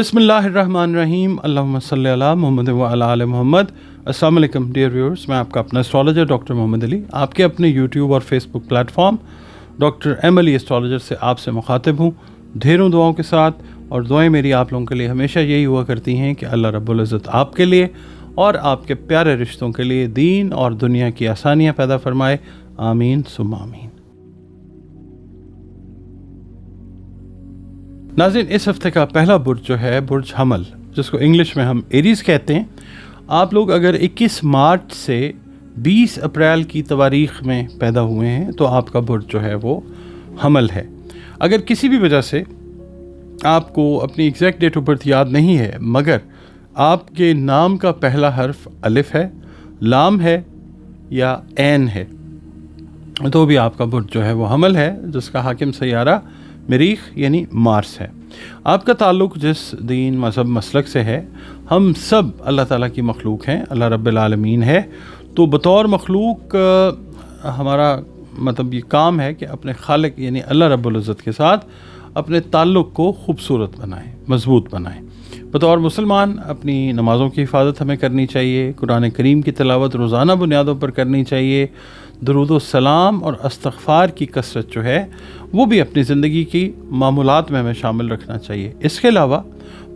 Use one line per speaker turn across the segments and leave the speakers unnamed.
बिस्मिल्लाहिर्रहमानिर्रहीम अल्लाहुम्मा सल्ली अला मुहम्मद व अला आले मोहम्मद। अस्सलाम वालेकुम डियर व्यूअर्स, मैं आपका अपना एस्ट्रोलॉजर डॉक्टर मोहम्मद अली आपके अपने यूट्यूब और Facebook platform doctor M Ali astrologer से आपसे मुखातिब हूँ ढेरों दुआओं के साथ। और दुआएं मेरी आप लोगों के लिए हमेशा यही हुआ करती हैं कि अल्लाह रब्बुल इज़्ज़त आपके लिए और आपके प्यारे रिश्तों के लिए दीन और दुनिया की आसानियाँ पैदा फरमाए, आमीन सुम्मा आमीन। नाज़रीन, इस हफ्ते का पहला बुर्ज जो है बुर्ज हमल, जिसको इंग्लिश में हम एरीज़ कहते हैं। आप लोग अगर 21 मार्च से 20 अप्रैल की तवारीख़ में पैदा हुए हैं तो आपका बुर्ज जो है वो हमल है। अगर किसी भी वजह से आपको अपनी एग्जैक्ट डेट ऑफ बर्थ याद नहीं है मगर आपके नाम का पहला हर्फ अलिफ है, लाम है या ऐन है तो भी आपका बुर्ज जो है वो हमल है, जिसका हाकिम सैयारा मरीख यानी मार्स है। आपका ताल्लुक़ जिस दीन मज़हब मसलक से है, हम सब अल्लाह ताला की मखलूक हैं, अल्लाह रब्बिल आलमीन है। तो बतौर मखलूक हमारा मतलब ये काम है कि अपने खालिक यानी अल्लाह रब्बुल इज़्ज़त के साथ अपने ताल्लुक़ को खूबसूरत बनाएं, मज़बूत बनाएं। बतौर मुसलमान अपनी नमाज़ों की हिफाजत हमें करनी चाहिए, कुरान करीम की तिलावत रोज़ाना बुनियादों पर करनी चाहिए, दरूद व सलाम और इस्तग़फ़ार की कसरत जो है वो भी अपनी ज़िंदगी की मामूलात में हमें शामिल रखना चाहिए। इसके अलावा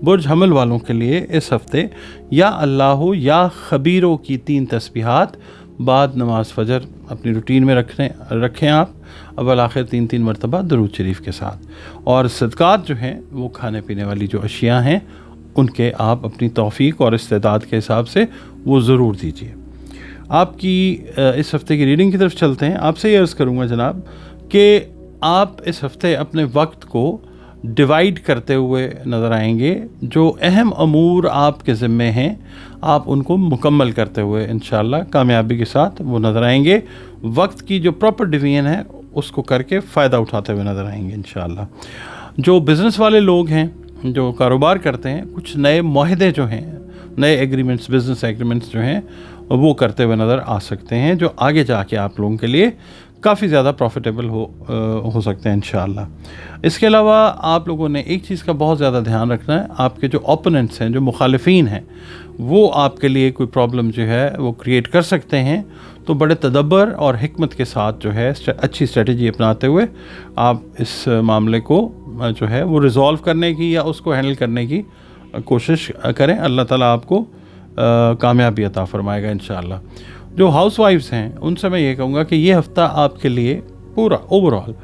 बुर्ज हमल वालों के लिए इस हफ़्ते या अल्लाह या ख़बीरों की 3 तस्बीहात बाद नमाज फ़जर अपनी रूटीन में रखें आप अव्वल आखिर 3 मरतबा दरूद शरीफ के साथ। और सदक़ात जो हैं वो खाने पीने वाली जो अशिया हैं उनके आप अपनी तौफ़ीक और इस्तेदाद के हिसाब से वो ज़रूर दीजिए। आपकी इस हफ़्ते की रीडिंग की तरफ चलते हैं। आपसे ये अर्ज़ करूँगा जनाब कि आप इस हफ़्ते अपने वक्त को डिवाइड करते हुए नज़र आएंगे। जो अहम अमूर आपके ज़िम्मे हैं आप उनको मुकम्मल करते हुए इंशाअल्लाह कामयाबी के साथ वो नज़र आएंगे। वक्त की जो प्रॉपर डिवीज़न है उसको करके फ़ायदा उठाते हुए नज़र आएंगे इंशाअल्लाह। जो बिज़नेस वाले लोग हैं, जो कारोबार करते हैं, कुछ नए मुआहदे जो हैं, नए एग्रीमेंट्स, बिज़नेस एग्रीमेंट्स जो हैं वो करते हुए नज़र आ सकते हैं, जो आगे जाके आप लोगों के लिए काफ़ी ज़्यादा प्रॉफिटेबल हो सकते हैं इंशाअल्लाह। इसके अलावा आप लोगों ने एक चीज़ का बहुत ज़्यादा ध्यान रखना है, आपके जो ओपोनेंट्स हैं, जो मुखालिफिन हैं, वो आपके लिए कोई प्रॉब्लम जो है वो क्रिएट कर सकते हैं। तो बड़े तदब्बर और हिकमत के साथ जो है अच्छी स्ट्रेटजी अपनाते हुए आप इस मामले को जो है वो रिज़ॉल्व करने की या उसको हैंडल करने की कोशिश करें। अल्लाह ताला आपको कामयाबी अता फरमाएगा इंशाअल्लाह। जो हाउस वाइफ्स हैं उनसे मैं ये कहूँगा कि ये हफ़्ता आपके लिए पूरा ओवरऑल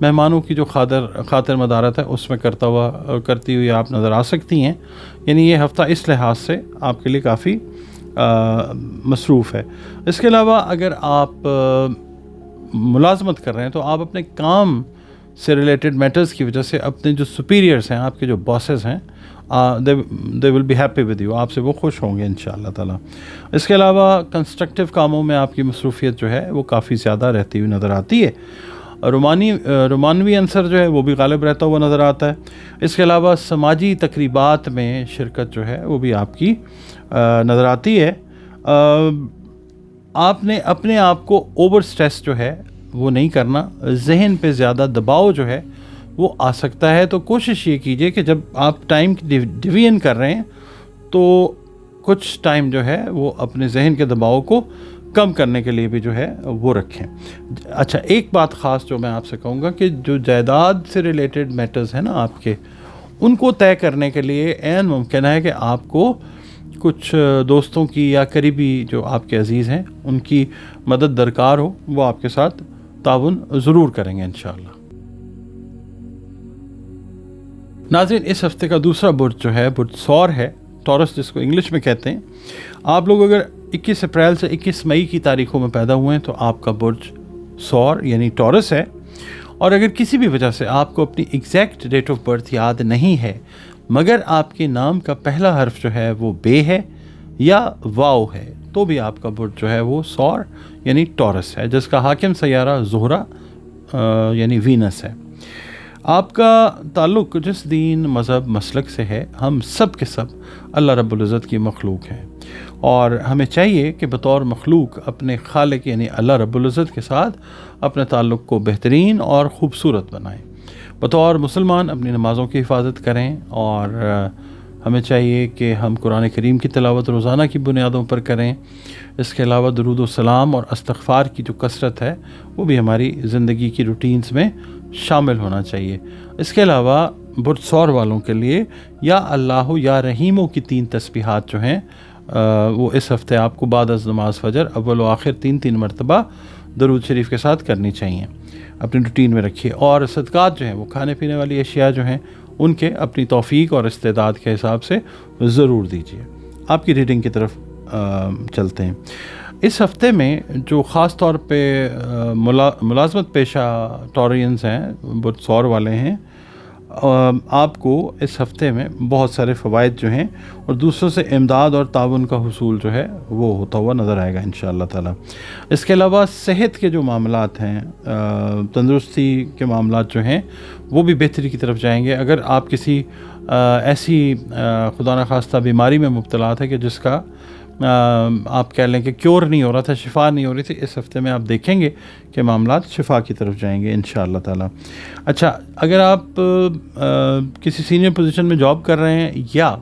मेहमानों की जो खातिर मदारत है उसमें करती हुई आप नज़र आ सकती हैं। यानी ये हफ़्ता इस लिहाज से आपके लिए काफ़ी मसरूफ़ है। इसके अलावा अगर आप मुलाजमत कर रहे हैं तो आप अपने काम से रिलेटेड मैटर्स की वजह से अपने जो सुपीरियर्स हैं, आपके जो बॉसेस हैं, they will be happy with you, आपसे वो खुश होंगे इंशाअल्लाह ताला। इसके अलावा कंस्ट्रक्टिव कामों में आपकी मसरूफियत जो है वो काफ़ी ज़्यादा रहती हुई नज़र आती है। रोमानवी अंसर जो है वो भी गालिब रहता हुआ नज़र आता है। इसके अलावा समाजी तकरीबात में शिरकत जो है वो भी आपकी नज़र आती है। आपने अपने आप को ओवर स्ट्रेस जो है वो नहीं करना, जहन पे ज़्यादा दबाव जो है वो आ सकता है। तो कोशिश ये कीजिए कि जब आप टाइम की डिवीजन कर रहे हैं तो कुछ टाइम जो है वो अपने जहन के दबाव को कम करने के लिए भी जो है वो रखें। अच्छा, एक बात ख़ास जो मैं आपसे कहूँगा कि जो जायदाद से रिलेटेड मैटर्स हैं ना आपके, उनको तय करने के लिए ऐन मुमकिन है कि आपको कुछ दोस्तों की या करीबी जो आपके अज़ीज़ हैं उनकी मदद दरकार हो, वो आपके साथ ताउन ज़रूर करेंगे इंशाअल्लाह। नाज़रीन, इस हफ़्ते का दूसरा बुर्ज जो है बुर्ज सौर है, टॉरस जिसको इंग्लिश में कहते हैं। आप लोग अगर 21 अप्रैल से 21 मई की तारीख़ों में पैदा हुए हैं तो आपका बुर्ज सौर यानी टॉरस है। और अगर किसी भी वजह से आपको अपनी एग्जैक्ट डेट ऑफ बर्थ याद नहीं है मगर आपके नाम का पहला हर्फ जो है वो बे है या वाव है तो भी आपका बुर्ज जो है वो सौर यानी टॉरस है, जिसका हाकिम सैयारा ज़ोहरा यानी वीनस है। आपका ताल्लुक़ जिस दीन मज़हब मसलक से है, हम सब के सब अल्लाह रब्बुल इज़्ज़त की मखलूक हैं और हमें चाहिए कि बतौर मखलूक अपने खालिक यानी अल्लाह रब्बुल इज़्ज़त के साथ अपने ताल्लुक़ को बेहतरीन और ख़ूबसूरत बनाएं। बतौर मुसलमान अपनी नमाज़ों की हिफाजत करें और ہمیں چاہیے کہ ہم قرآن کریم کی تلاوت روزانہ کی بنیادوں پر کریں. اس کے علاوہ درود و سلام اور استغفار کی جو کثرت ہے وہ بھی ہماری زندگی کی روٹینز میں شامل ہونا چاہیے. اس کے علاوہ برج سور والوں کے لیے یا اللہ یا رحیموں کی 3 تسبیحات جو ہیں وہ اس ہفتے آپ کو بعد از نماز فجر اول و آخر 3 مرتبہ درود شریف کے ساتھ کرنی چاہیے. اپنی روٹین میں رکھیے. اور صدقات جو ہیں وہ کھانے پینے والی اشیاء جو ہیں ان کے اپنی توفیق اور استعداد کے حساب سے ضرور دیجیے. آپ کی ریڈنگ کی طرف چلتے ہیں. اس ہفتے میں جو خاص طور پہ ملازمت پیشہ ٹورینز ہیں، برج سور والے ہیں، آپ کو اس ہفتے میں بہت سارے فوائد جو ہیں اور دوسروں سے امداد اور تعاون کا حصول جو ہے وہ ہوتا ہوا نظر آئے گا انشاءاللہ تعالی. اس کے علاوہ صحت کے جو معاملات ہیں، تندرستی کے معاملات جو ہیں وہ بھی بہتری کی طرف جائیں گے. اگر آپ کسی ایسی خدا نخواستہ بیماری میں مبتلا تھے کہ جس کا آپ کہہ لیں کہ کیور نہیں ہو رہا تھا، شفا نہیں ہو رہی تھی، اس ہفتے میں آپ دیکھیں گے کہ معاملات شفا کی طرف جائیں گے انشاءاللہ تعالی. اچھا، اگر آپ کسی سینئر پوزیشن میں جاب کر رہے ہیں یا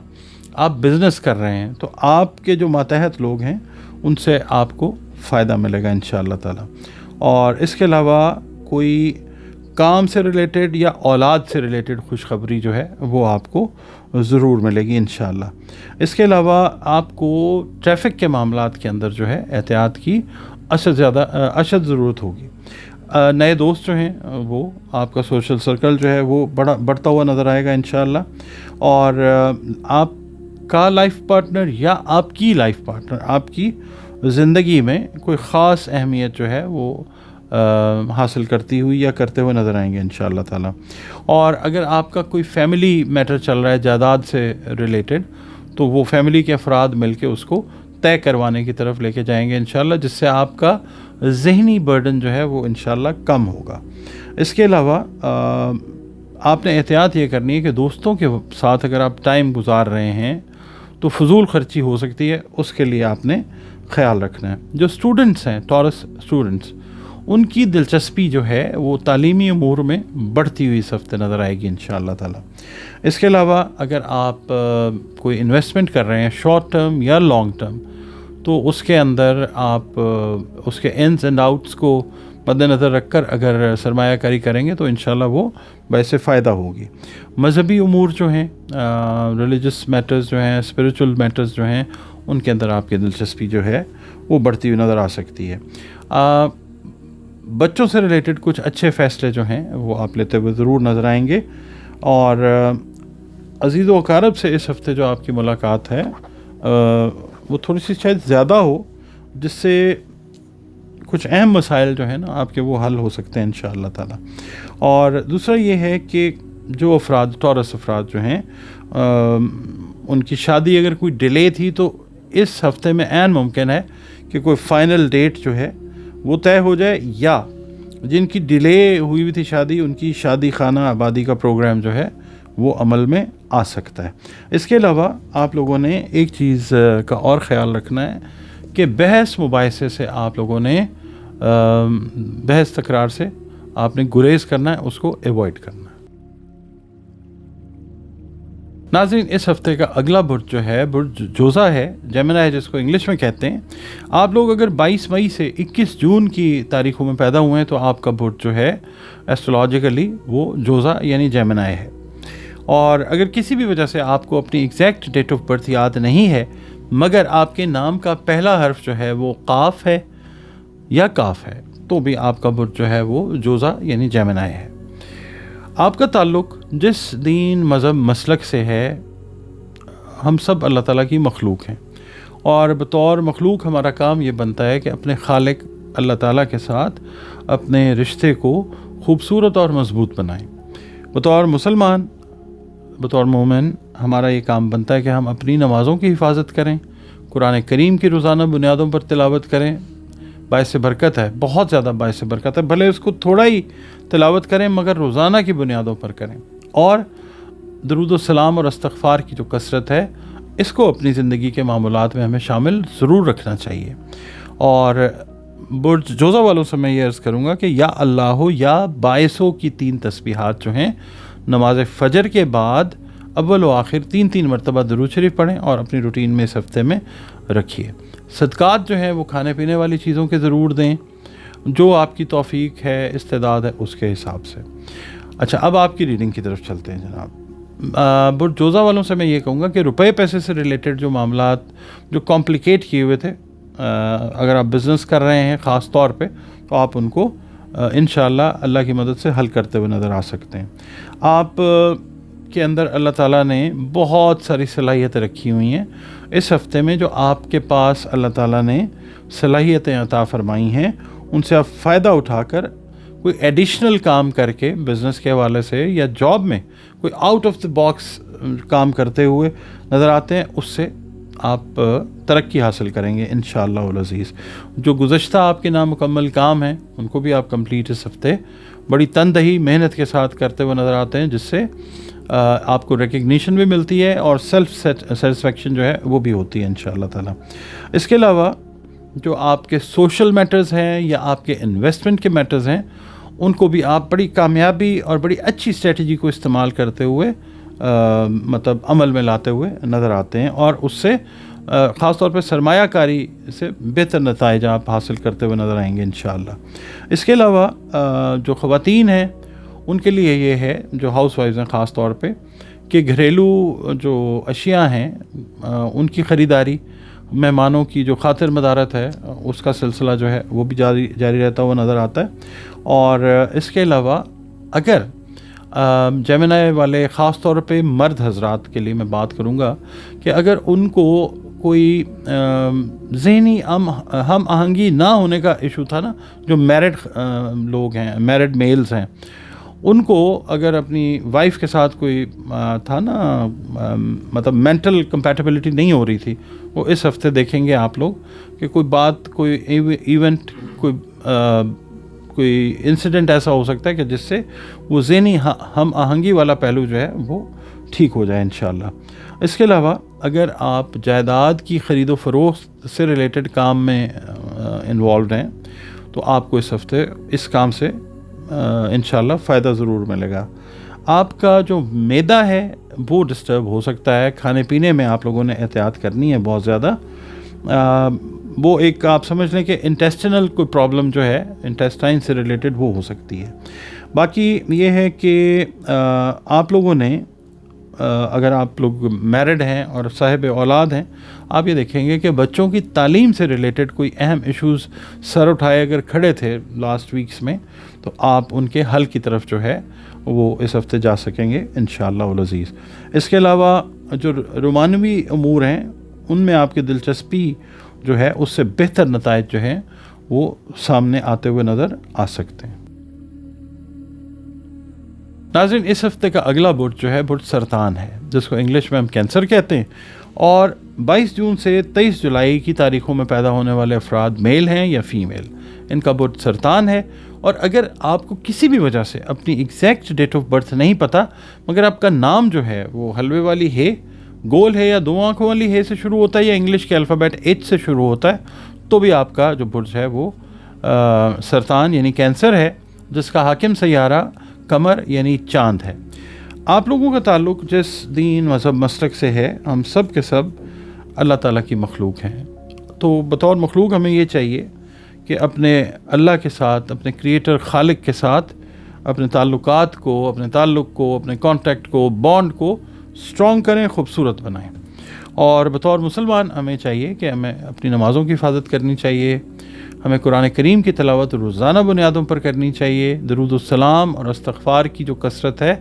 آپ بزنس کر رہے ہیں تو آپ کے جو ماتحت لوگ ہیں ان سے آپ کو فائدہ ملے گا انشاءاللہ تعالی. اور اس کے علاوہ کوئی کام سے ریلیٹڈ یا اولاد سے ریلیٹڈ خوشخبری جو ہے وہ آپ کو ضرور ملے گی انشاءاللہ. اس کے علاوہ آپ کو ٹریفک کے معاملات کے اندر جو ہے احتیاط کی اشد ضرورت ہوگی. نئے دوست جو ہیں وہ آپ کا سوشل سرکل جو ہے وہ بڑھتا ہوا نظر آئے گا انشاءاللہ. اور آپ کا لائف پارٹنر یا آپ کی لائف پارٹنر آپ کی زندگی میں کوئی خاص اہمیت جو ہے وہ حاصل کرتی ہوئی یا کرتے ہوئے نظر آئیں گے انشاءاللہ تعالی. اور اگر آپ کا کوئی فیملی میٹر چل رہا ہے جائیداد سے ریلیٹڈ تو وہ فیملی کے افراد مل کے اس کو طے کروانے کی طرف لے کے جائیں گے انشاءاللہ، جس سے آپ کا ذہنی برڈن جو ہے وہ انشاءاللہ کم ہوگا. اس کے علاوہ آپ نے احتیاط یہ کرنی ہے کہ دوستوں کے ساتھ اگر آپ ٹائم گزار رہے ہیں تو فضول خرچی ہو سکتی ہے، اس کے لیے آپ نے خیال رکھنا ہے. جو اسٹوڈنٹس ہیں، ٹورس اسٹوڈنٹس، ان کی دلچسپی جو ہے وہ تعلیمی امور میں بڑھتی ہوئی اس ہفتے نظر آئے گی انشاءاللہ تعالی. اس کے علاوہ اگر آپ کوئی انویسٹمنٹ کر رہے ہیں شارٹ ٹرم یا لانگ ٹرم تو اس کے اندر آپ اس کے انز اینڈ آؤٹس کو مد نظر رکھ کر اگر سرمایہ کاری کریں گے تو انشاءاللہ وہ باعث فائدہ ہوگی. مذہبی امور جو ہیں، ریلیجس میٹرز جو ہیں، اسپریچول میٹرز جو ہیں، ان کے اندر آپ کی دلچسپی جو ہے وہ بڑھتی ہوئی نظر آ سکتی ہے. بچوں سے ریلیٹڈ کچھ اچھے فیصلے جو ہیں وہ آپ لیتے ہوئے ضرور نظر آئیں گے. اور عزیز و اقارب سے اس ہفتے جو آپ کی ملاقات ہے وہ تھوڑی سی شاید زیادہ ہو، جس سے کچھ اہم مسائل جو ہیں نا آپ کے وہ حل ہو سکتے ہیں انشاءاللہ تعالی. اور دوسرا یہ ہے کہ جو افراد ٹورس افراد جو ہیں ان کی شادی اگر کوئی ڈیلے تھی تو اس ہفتے میں عین ممکن ہے کہ کوئی فائنل ڈیٹ جو ہے وہ طے ہو جائے، یا جن کی ڈیلے ہوئی تھی شادی ان کی شادی خانہ آبادی کا پروگرام جو ہے وہ عمل میں آ سکتا ہے. اس کے علاوہ آپ لوگوں نے ایک چیز کا اور خیال رکھنا ہے کہ بحث مباحثے سے آپ لوگوں نے بحث تکرار سے آپ نے گریز کرنا ہے، اس کو ایوائڈ کرنا ہے. ناظرین، اس ہفتے کا اگلا برج جو ہے برج جوزا ہے، جیمنا ہے جس کو انگلش میں کہتے ہیں. آپ لوگ اگر 22 مئی سے 21 جون کی تاریخوں میں پیدا ہوئے ہیں تو آپ کا برج جو ہے ایسٹرولوجیکلی وہ جوزا یعنی جیمنا ہے. اور اگر کسی بھی وجہ سے آپ کو اپنی ایگزیکٹ ڈیٹ آف برتھ یاد نہیں ہے مگر آپ کے نام کا پہلا حرف جو ہے وہ قاف ہے یا کاف ہے تو بھی آپ کا برج جو ہے وہ جوزا یعنی جیمنا ہے. آپ کا تعلق جس دین مذہب مسلک سے ہے، ہم سب اللہ تعالیٰ کی مخلوق ہیں اور بطور مخلوق ہمارا کام یہ بنتا ہے کہ اپنے خالق اللہ تعالیٰ کے ساتھ اپنے رشتے کو خوبصورت اور مضبوط بنائیں. بطور مسلمان، بطور مومن ہمارا یہ کام بنتا ہے کہ ہم اپنی نمازوں کی حفاظت کریں، قرآن کریم کی روزانہ بنیادوں پر تلاوت کریں. باعث برکت ہے، بہت زیادہ باعث برکت ہے. بھلے اس کو تھوڑا ہی تلاوت کریں مگر روزانہ کی بنیادوں پر کریں. اور درود و سلام اور استغفار کی جو کثرت ہے اس کو اپنی زندگی کے معمولات میں ہمیں شامل ضرور رکھنا چاہیے. اور برج جوزا والوں سے میں یہ عرض کروں گا کہ یا اللہ یا باعثوں کی 3 تسبیحات جو ہیں نماز فجر کے بعد اول و آخر 3 مرتبہ درود شریف پڑھیں اور اپنی روٹین میں اس ہفتے میں رکھیے۔ صدقات جو ہیں وہ کھانے پینے والی چیزوں کے ضرور دیں، جو آپ کی توفیق ہے، استعداد ہے، اس کے حساب سے۔ اچھا، اب آپ کی ریڈنگ کی طرف چلتے ہیں جناب۔ برج جوزہ والوں سے میں یہ کہوں گا کہ روپے پیسے سے ریلیٹڈ جو معاملات جو کمپلیکیٹ کیے ہوئے تھے، اگر آپ بزنس کر رہے ہیں خاص طور پہ، تو آپ ان کو انشاءاللہ اللہ کی مدد سے حل کرتے ہوئے نظر آ سکتے ہیں۔ آپ کے اندر اللہ تعالیٰ نے بہت ساری صلاحیتیں رکھی ہوئی ہیں۔ اس ہفتے میں جو آپ کے پاس اللہ تعالیٰ نے صلاحیتیں عطا فرمائی ہیں، ان سے آپ فائدہ اٹھا کر کوئی ایڈیشنل کام کر کے بزنس کے حوالے سے یا جاب میں کوئی آؤٹ آف دا باکس کام کرتے ہوئے نظر آتے ہیں، اس سے آپ ترقی حاصل کریں گے انشاءاللہ العزیز۔ جو گزشتہ آپ کے نامکمل کام ہیں ان کو بھی آپ کمپلیٹ اس ہفتے بڑی تندہی محنت کے ساتھ کرتے ہوئے نظر آتے ہیں، جس سے آپ کو ریکگنیشن بھی ملتی ہے اور سیلف سیٹسفیکشن جو ہے وہ بھی ہوتی ہے انشاءاللہ تعالی۔ اس کے علاوہ جو آپ کے سوشل میٹرز ہیں یا آپ کے انویسٹمنٹ کے میٹرز ہیں، ان کو بھی آپ بڑی کامیابی اور بڑی اچھی اسٹریٹجی کو استعمال کرتے ہوئے مطلب عمل میں لاتے ہوئے نظر آتے ہیں، اور اس سے خاص طور پہ سرمایہ کاری سے بہتر نتائج آپ حاصل کرتے ہوئے نظر آئیں گے انشاءاللہ۔ اس کے علاوہ جو خواتین ہیں ان کے لیے یہ ہے، جو ہاؤس وائفز ہیں خاص طور پہ، کہ گھریلو جو اشیاء ہیں ان کی خریداری، مہمانوں کی جو خاطر مدارت ہے، اس کا سلسلہ جو ہے وہ بھی جاری رہتا ہوا نظر آتا ہے۔ اور اس کے علاوہ اگر جیمنائی والے خاص طور پہ مرد حضرات کے لیے میں بات کروں گا کہ اگر ان کو کوئی ذہنی ہم آہنگی نہ ہونے کا ایشو تھا نا، جو میرڈ لوگ ہیں، میرڈ میلز ہیں، ان کو اگر اپنی وائف کے ساتھ کوئی تھا نا مطلب مینٹل کمپیٹیبلٹی نہیں ہو رہی تھی، وہ اس ہفتے دیکھیں گے آپ لوگ کہ کوئی بات، کوئی ایونٹ، کوئی انسیڈنٹ ایسا ہو سکتا ہے کہ جس سے وہ ذہنی ہم آہنگی والا پہلو جو ہے وہ ٹھیک ہو جائے انشاءاللہ۔ اس کے علاوہ اگر آپ جائیداد کی خرید و فروخت سے ریلیٹڈ کام میں انوالوڈ ہیں تو آپ کو اس ہفتے اس کام سے انشاءاللہ فائدہ ضرور ملے گا۔ آپ کا جو معدہ ہے وہ ڈسٹرب ہو سکتا ہے، کھانے پینے میں آپ لوگوں نے احتیاط کرنی ہے بہت زیادہ۔ وہ ایک آپ سمجھ لیں کہ انٹیسٹینل کوئی پرابلم جو ہے انٹیسٹائن سے ریلیٹڈ وہ ہو سکتی ہے۔ باقی یہ ہے کہ آپ لوگوں نے اگر آپ لوگ میرڈ ہیں اور صاحب اولاد ہیں، آپ یہ دیکھیں گے کہ بچوں کی تعلیم سے ریلیٹڈ کوئی اہم ایشوز سر اٹھائے اگر کھڑے تھے لاسٹ ویکس میں، تو آپ ان کے حل کی طرف جو ہے وہ اس ہفتے جا سکیں گے انشاءاللہ العزیز۔ اس کے علاوہ جو رومانوی امور ہیں ان میں آپ کی دلچسپی جو ہے اس سے بہتر نتائج جو ہیں وہ سامنے آتے ہوئے نظر آ سکتے ہیں۔ ناظرین، اس ہفتے کا اگلا برج جو ہے برج سرطان ہے، جس کو انگلش میں ہم کینسر کہتے ہیں، اور 22 جون سے 23 جولائی کی تاریخوں میں پیدا ہونے والے افراد میل ہیں یا فیمیل، ان کا برج سرطان ہے۔ اور اگر آپ کو کسی بھی وجہ سے اپنی ایگزیکٹ ڈیٹ آف برتھ نہیں پتہ، مگر آپ کا نام جو ہے وہ حلوے والی ہے، گول ہے، یا 2 آنکھوں والی ہے سے شروع ہوتا ہے، یا انگلش کے الفابیٹ ایچ سے شروع ہوتا ہے، تو بھی آپ کا جو برج ہے وہ سرطان یعنی کینسر ہے، جس کا حاکم سیارہ قمر یعنی چاند ہے۔ آپ لوگوں کا تعلق جس دین، مذہب، مسلک سے ہے، ہم سب کے سب اللہ تعالیٰ کی مخلوق ہیں، تو بطور مخلوق ہمیں یہ چاہیے کہ اپنے اللہ کے ساتھ، اپنے کریٹر خالق کے ساتھ اپنے تعلقات کو، اپنے کانٹیکٹ کو، بانڈ کو اسٹرانگ کریں، خوبصورت بنائیں۔ اور بطور مسلمان ہمیں چاہیے کہ ہمیں اپنی نمازوں کی حفاظت کرنی چاہیے، ہمیں قرآن کریم کی تلاوت روزانہ بنیادوں پر کرنی چاہیے، درود السلام اور استغفار کی جو کثرت ہے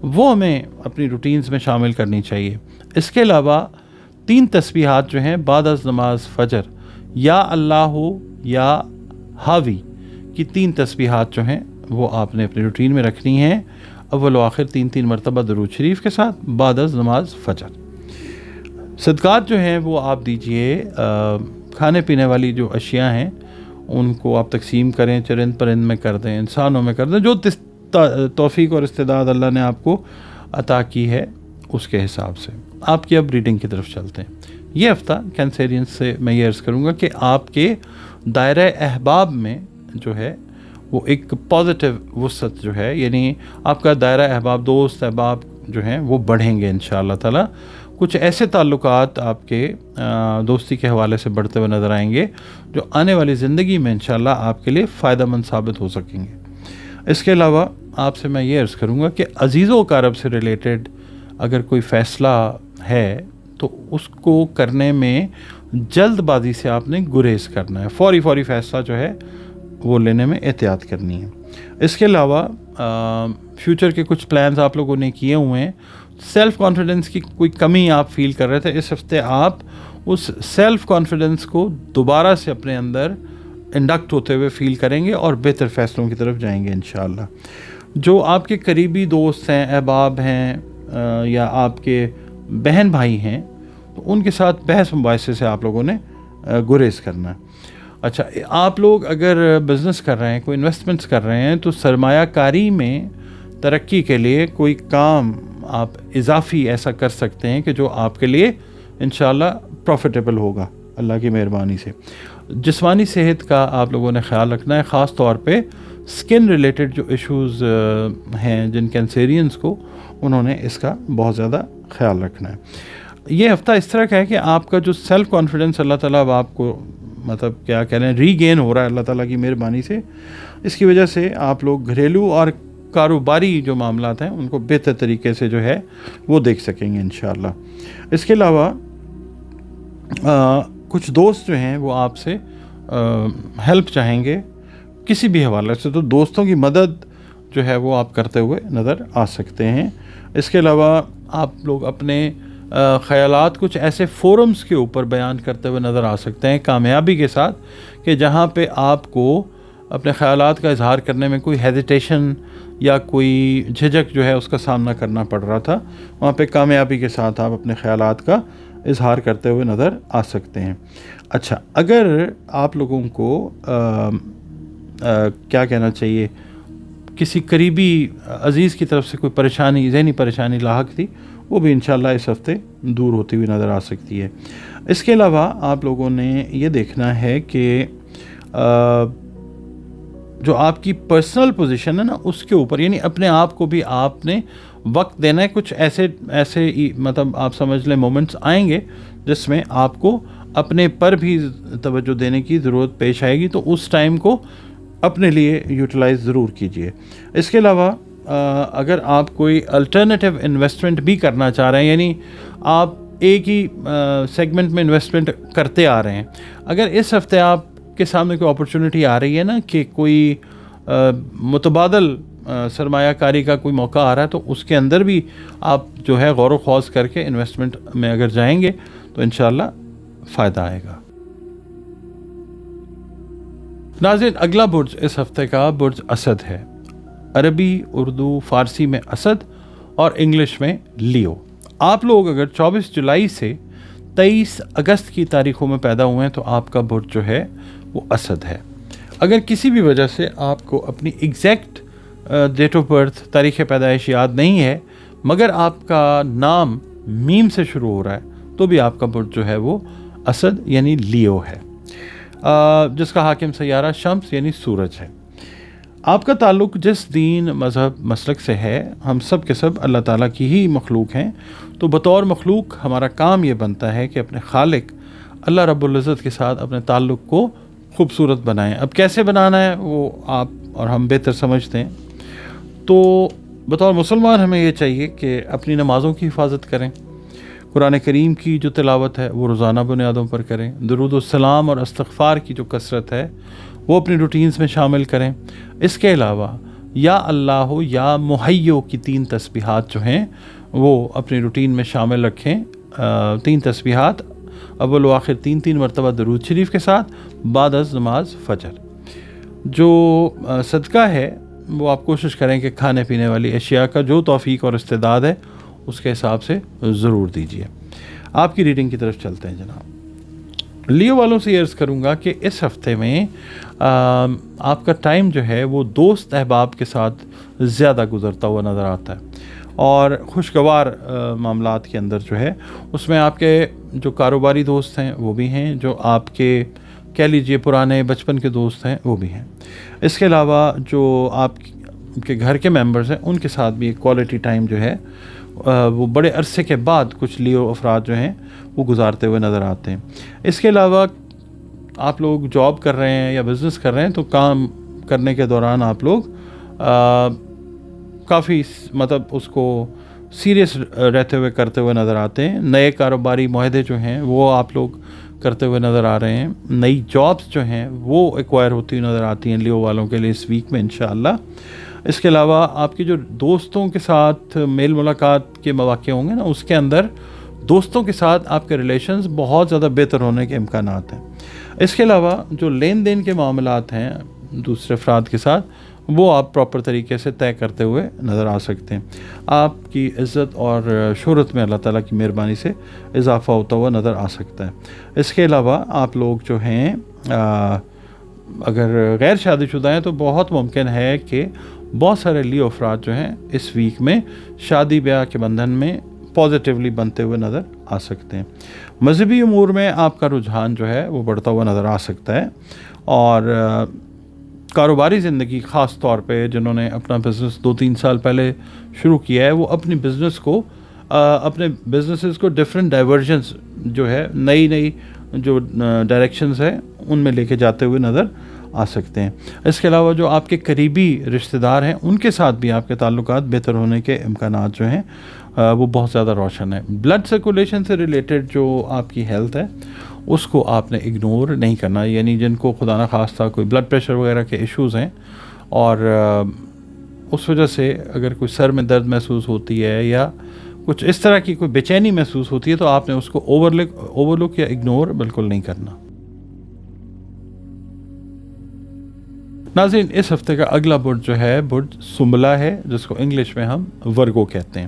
وہ ہمیں اپنی روٹینز میں شامل کرنی چاہیے۔ اس کے علاوہ 3 تسبیحات جو ہیں بعد از نماز فجر، یا اللہ ہو یا حاوی کی 3 تسبیحات جو ہیں وہ آپ نے اپنی روٹین میں رکھنی ہیں، اول و آخر 3 مرتبہ درود شریف کے ساتھ بعد از نماز فجر۔ صدقات جو ہیں وہ آپ دیجئے، کھانے پینے والی جو اشیاء ہیں ان کو آپ تقسیم کریں، چرند پرند میں کر دیں، انسانوں میں کر دیں، جو توفیق اور استعداد اللہ نے آپ کو عطا کی ہے اس کے حساب سے۔ آپ کی اب ریڈنگ کی طرف چلتے ہیں۔ یہ ہفتہ کینسیرینس سے میں یہ عرض کروں گا کہ آپ کے دائرہ احباب میں جو ہے وہ ایک پازیٹیو وسعت جو ہے، یعنی آپ کا دائرہ احباب، دوست احباب जो हैं वो बढ़ेंगे इंशाअल्लाह ताला। कुछ ऐसे ताल्लुकात आपके दोस्ती के हवाले से बढ़ते हुए नज़र आएंगे जो आने वाली ज़िंदगी में इंशाअल्लाह आपके लिए फ़ायदेमंद साबित हो सकेंगे। इसके अलावा आपसे मैं ये अर्ज़ करूँगा कि अज़ीज़ व अक़ारब से रिलेटेड अगर कोई फ़ैसला है तो उसको करने में जल्दबाजी से आपने गुरेज करना है, फौरी फ़ैसला जो है वो लेने में एहतियात करनी है। इसके अलावा फ्यूचर के कुछ प्लान्स आप लोगों ने किए हुए हैं, सेल्फ़ कॉन्फिडेंस की कोई कमी आप फ़ील कर रहे थे, इस हफ्ते आप उस सेल्फ़ कॉन्फिडेंस को दोबारा से अपने अंदर इंडक्ट होते हुए फ़ील करेंगे और बेहतर फ़ैसलों की तरफ जाएंगे इंशाअल्लाह। जो आपके करीबी दोस्त हैं, अहबाब हैं या आपके बहन भाई हैं, तो उनके साथ बहस मुबाहिसे से आप लोगों ने गुरेज करना है। अच्छा, आप लोग अगर बिज़नेस कर रहे हैं, कोई इन्वेस्टमेंट्स कर रहे हैं, तो सरमायाकारी में तरक्की के लिए कोई काम आप इजाफ़ी ऐसा कर सकते हैं कि जो आपके लिए इंशाअल्लाह प्रॉफिटेबल होगा अल्लाह की मेहरबानी से। जिस्मानी सेहत का आप लोगों ने ख्याल रखना है, ख़ास तौर पे स्किन रिलेटेड जो इश्यूज़ हैं जिन कैंसेरियंस को, उन्होंने इसका बहुत ज़्यादा ख्याल रखना है। ये हफ़्ता इस तरह का है कि आपका जो सेल्फ़ कॉन्फिडेंस अल्लाह ताला अब आपको मतलब क्या कह रहे हैं रीगेन हो रहा है अल्लाह ताला की मेहरबानी से। इसकी वजह से आप लोग घरेलू और कारोबारी जो मामलात हैं उनको बेहतर तरीके से जो है वो देख सकेंगे इंशाअल्लाह। इसके अलावा कुछ दोस्त जो हैं वो आपसे हेल्प चाहेंगे किसी भी हवाले से, तो दोस्तों की मदद जो है वो आप करते हुए नज़र आ सकते हैं। इसके अलावा आप लोग अपने ख़यालात कुछ ऐसे फोरम्स के ऊपर बयान करते हुए नज़र आ सकते हैं कामयाबी के साथ, कि जहाँ पे आपको अपने ख़यालात का इजहार करने में कोई हेजिटेशन या कोई झिझक जो है उसका सामना करना पड़ रहा था, वहाँ पे कामयाबी के साथ आप अपने ख़यालात का इजहार करते हुए नज़र आ सकते हैं। अच्छा, अगर आप लोगों को क्या कहना चाहिए, किसी करीबी अज़ीज़ की तरफ से कोई परेशानी, ज़हनी परेशानी लाहक थी, वो भी इंशाअल्लाह इस हफ़्ते दूर होती हुई नज़र आ सकती है। इसके अलावा आप लोगों ने ये देखना है कि जो आपकी पर्सनल पोजीशन है ना, उसके ऊपर यानी अपने आप को भी आपने वक्त देना है। कुछ ऐसे मतलब आप समझ लें मोमेंट्स आएंगे जिसमें आपको अपने पर भी तवज्जो देने की ज़रूरत पेश आएगी, तो उस टाइम को अपने लिए यूटिलाइज़ ज़रूर कीजिए। इसके अलावा अगर आप कोई अल्टरनेटिव इन्वेस्टमेंट भी करना चाह रहे हैं, यानी आप एक ही सेगमेंट में इन्वेस्टमेंट करते आ रहे हैं, अगर इस हफ्ते आपके सामने कोई अपॉर्चुनिटी आ रही है ना कि कोई मुतबादल सरमायाकारी का कोई मौका आ रहा है, तो उसके अंदर भी आप जो है गौर व खौज करके इन्वेस्टमेंट में अगर जाएंगे तो इंशाअल्लाह फ़ायदा आएगा। नाज़रीन, अगला बुर्ज इस हफ्ते का बुर्ज असद है। अरबी, उर्दू, फ़ारसी में असद और इंग्लिश में लियो। आप लोग अगर 24 जुलाई से 23 अगस्त की तारीख़ों में पैदा हुए हैं तो आपका बुर्ज जो है वो असद है। अगर किसी भी वजह से आपको अपनी एग्जैक्ट डेट ऑफ बर्थ, तारीख़ पैदाइश याद नहीं है, मगर आपका नाम मीम से शुरू हो रहा है, तो भी आपका बुर्ज जो है वो असद यानी लियो है, जिसका हाकिम सैयारा शम्स यानी सूरज है। आपका ताल्लुक़ जिस दीन, मज़हब, मसलक से है, हम सब के सब अल्लाह ताला की ही मखलूक हैं, तो बतौर मखलूक हमारा काम ये बनता है कि अपने खालिक अल्लाह रब्बुल इज़्ज़त के साथ अपने ताल्लुक़ को खूबसूरत बनाएं। अब कैसे बनाना है वो आप और हम बेहतर समझते हैं। तो बतौर मुसलमान हमें ये चाहिए कि अपनी नमाज़ों की हिफाजत करें, कुरान करीम की जो तिलावत है वो रोज़ाना बुनियादों पर करें, दुरूद व सलाम और इस्तिग़फ़ार की जो कसरत है वो अपनी रूटीन्स में शामिल करें। इसके अलावा या अल्लाह या मुहय्यो की 3 तस्बीहात जो हैं वो अपनी रूटीन में शामिल रखें। 3 तस्बीहात अव्वल व आखिर 3-3 मरतबा दरूद शरीफ के साथ बाद अज़ नमाज फ़जर। जो सदका है वो आप कोशिश करें कि खाने पीने वाली अशिया का जो तौफ़ीक और इस्तेदाद है उसके हिसाब से ज़रूर दीजिए। आपकी रीडिंग की तरफ चलते हैं जनाब। लियो वालों से ये अर्ज़ करूँगा कि इस हफ़्ते में आपका टाइम जो है वो दोस्त अहबाब के साथ ज़्यादा गुज़रता हुआ नज़र आता है, और खुशगवार मामलात के अंदर जो है उसमें आपके जो कारोबारी दोस्त हैं वो भी हैं, जो आपके कह लीजिए पुराने बचपन के दोस्त हैं वो भी हैं। इसके अलावा जो आपके घर के मेंबर्स हैं उनके साथ भी एक क्वालिटी टाइम जो है وہ بڑے عرصے کے بعد کچھ لیو افراد جو ہیں وہ گزارتے ہوئے نظر آتے ہیں۔ اس کے علاوہ آپ لوگ جاب کر رہے ہیں یا بزنس کر رہے ہیں تو کام کرنے کے دوران آپ لوگ کافی مطلب اس کو سیریس رہتے ہوئے کرتے ہوئے نظر آتے ہیں۔ نئے کاروباری معاہدے جو ہیں وہ آپ لوگ کرتے ہوئے نظر آ رہے ہیں۔ نئی جابس جو ہیں وہ ایکوائر ہوتی ہوئی نظر آتی ہیں لیو والوں کے لیے اس ویک میں انشاءاللہ۔ اس کے علاوہ آپ کی جو دوستوں کے ساتھ میل ملاقات کے مواقع ہوں گے نا، اس کے اندر دوستوں کے ساتھ آپ کے ریلیشنز بہت زیادہ بہتر ہونے کے امکانات ہیں۔ اس کے علاوہ جو لین دین کے معاملات ہیں دوسرے افراد کے ساتھ، وہ آپ پراپر طریقے سے طے کرتے ہوئے نظر آ سکتے ہیں۔ آپ کی عزت اور شہرت میں اللہ تعالیٰ کی مہربانی سے اضافہ ہوتا ہوا نظر آ سکتا ہے۔ اس کے علاوہ آپ لوگ جو ہیں اگر غیر شادی شدہ ہیں تو بہت ممکن ہے کہ بہت سارے لیو افراد جو ہیں اس ویک میں شادی بیاہ کے بندھن میں پازیٹیولی بنتے ہوئے نظر آ سکتے ہیں۔ مذہبی امور میں آپ کا رجحان جو ہے وہ بڑھتا ہوا نظر آ سکتا ہے، اور کاروباری زندگی خاص طور پہ جنہوں نے اپنا بزنس 2-3 سال پہلے شروع کیا ہے، وہ اپنی بزنس کو اپنے بزنسز کو ڈفرینٹ ڈائیورژنس جو ہے نئی جو ڈائریکشنز ہیں ان میں لے کے جاتے ہوئے نظر آ سکتے ہیں۔ اس کے علاوہ جو آپ کے قریبی رشتہ دار ہیں ان کے ساتھ بھی آپ کے تعلقات بہتر ہونے کے امکانات جو ہیں وہ بہت زیادہ روشن ہیں۔ بلڈ سرکولیشن سے ریلیٹڈ جو آپ کی ہیلتھ ہے اس کو آپ نے اگنور نہیں کرنا، یعنی جن کو خدا نخواستہ کوئی بلڈ پریشر وغیرہ کے ایشوز ہیں اور اس وجہ سے اگر کوئی سر میں درد محسوس ہوتی ہے یا کچھ اس طرح کی کوئی بے چینی محسوس ہوتی ہے تو آپ نے اس کو اوور لک یا اگنور بالکل نہیں کرنا۔ ناظرین، اس ہفتے کا اگلا برج جو ہے برج سنبلہ ہے، جس کو انگلش میں ہم ورگو کہتے ہیں۔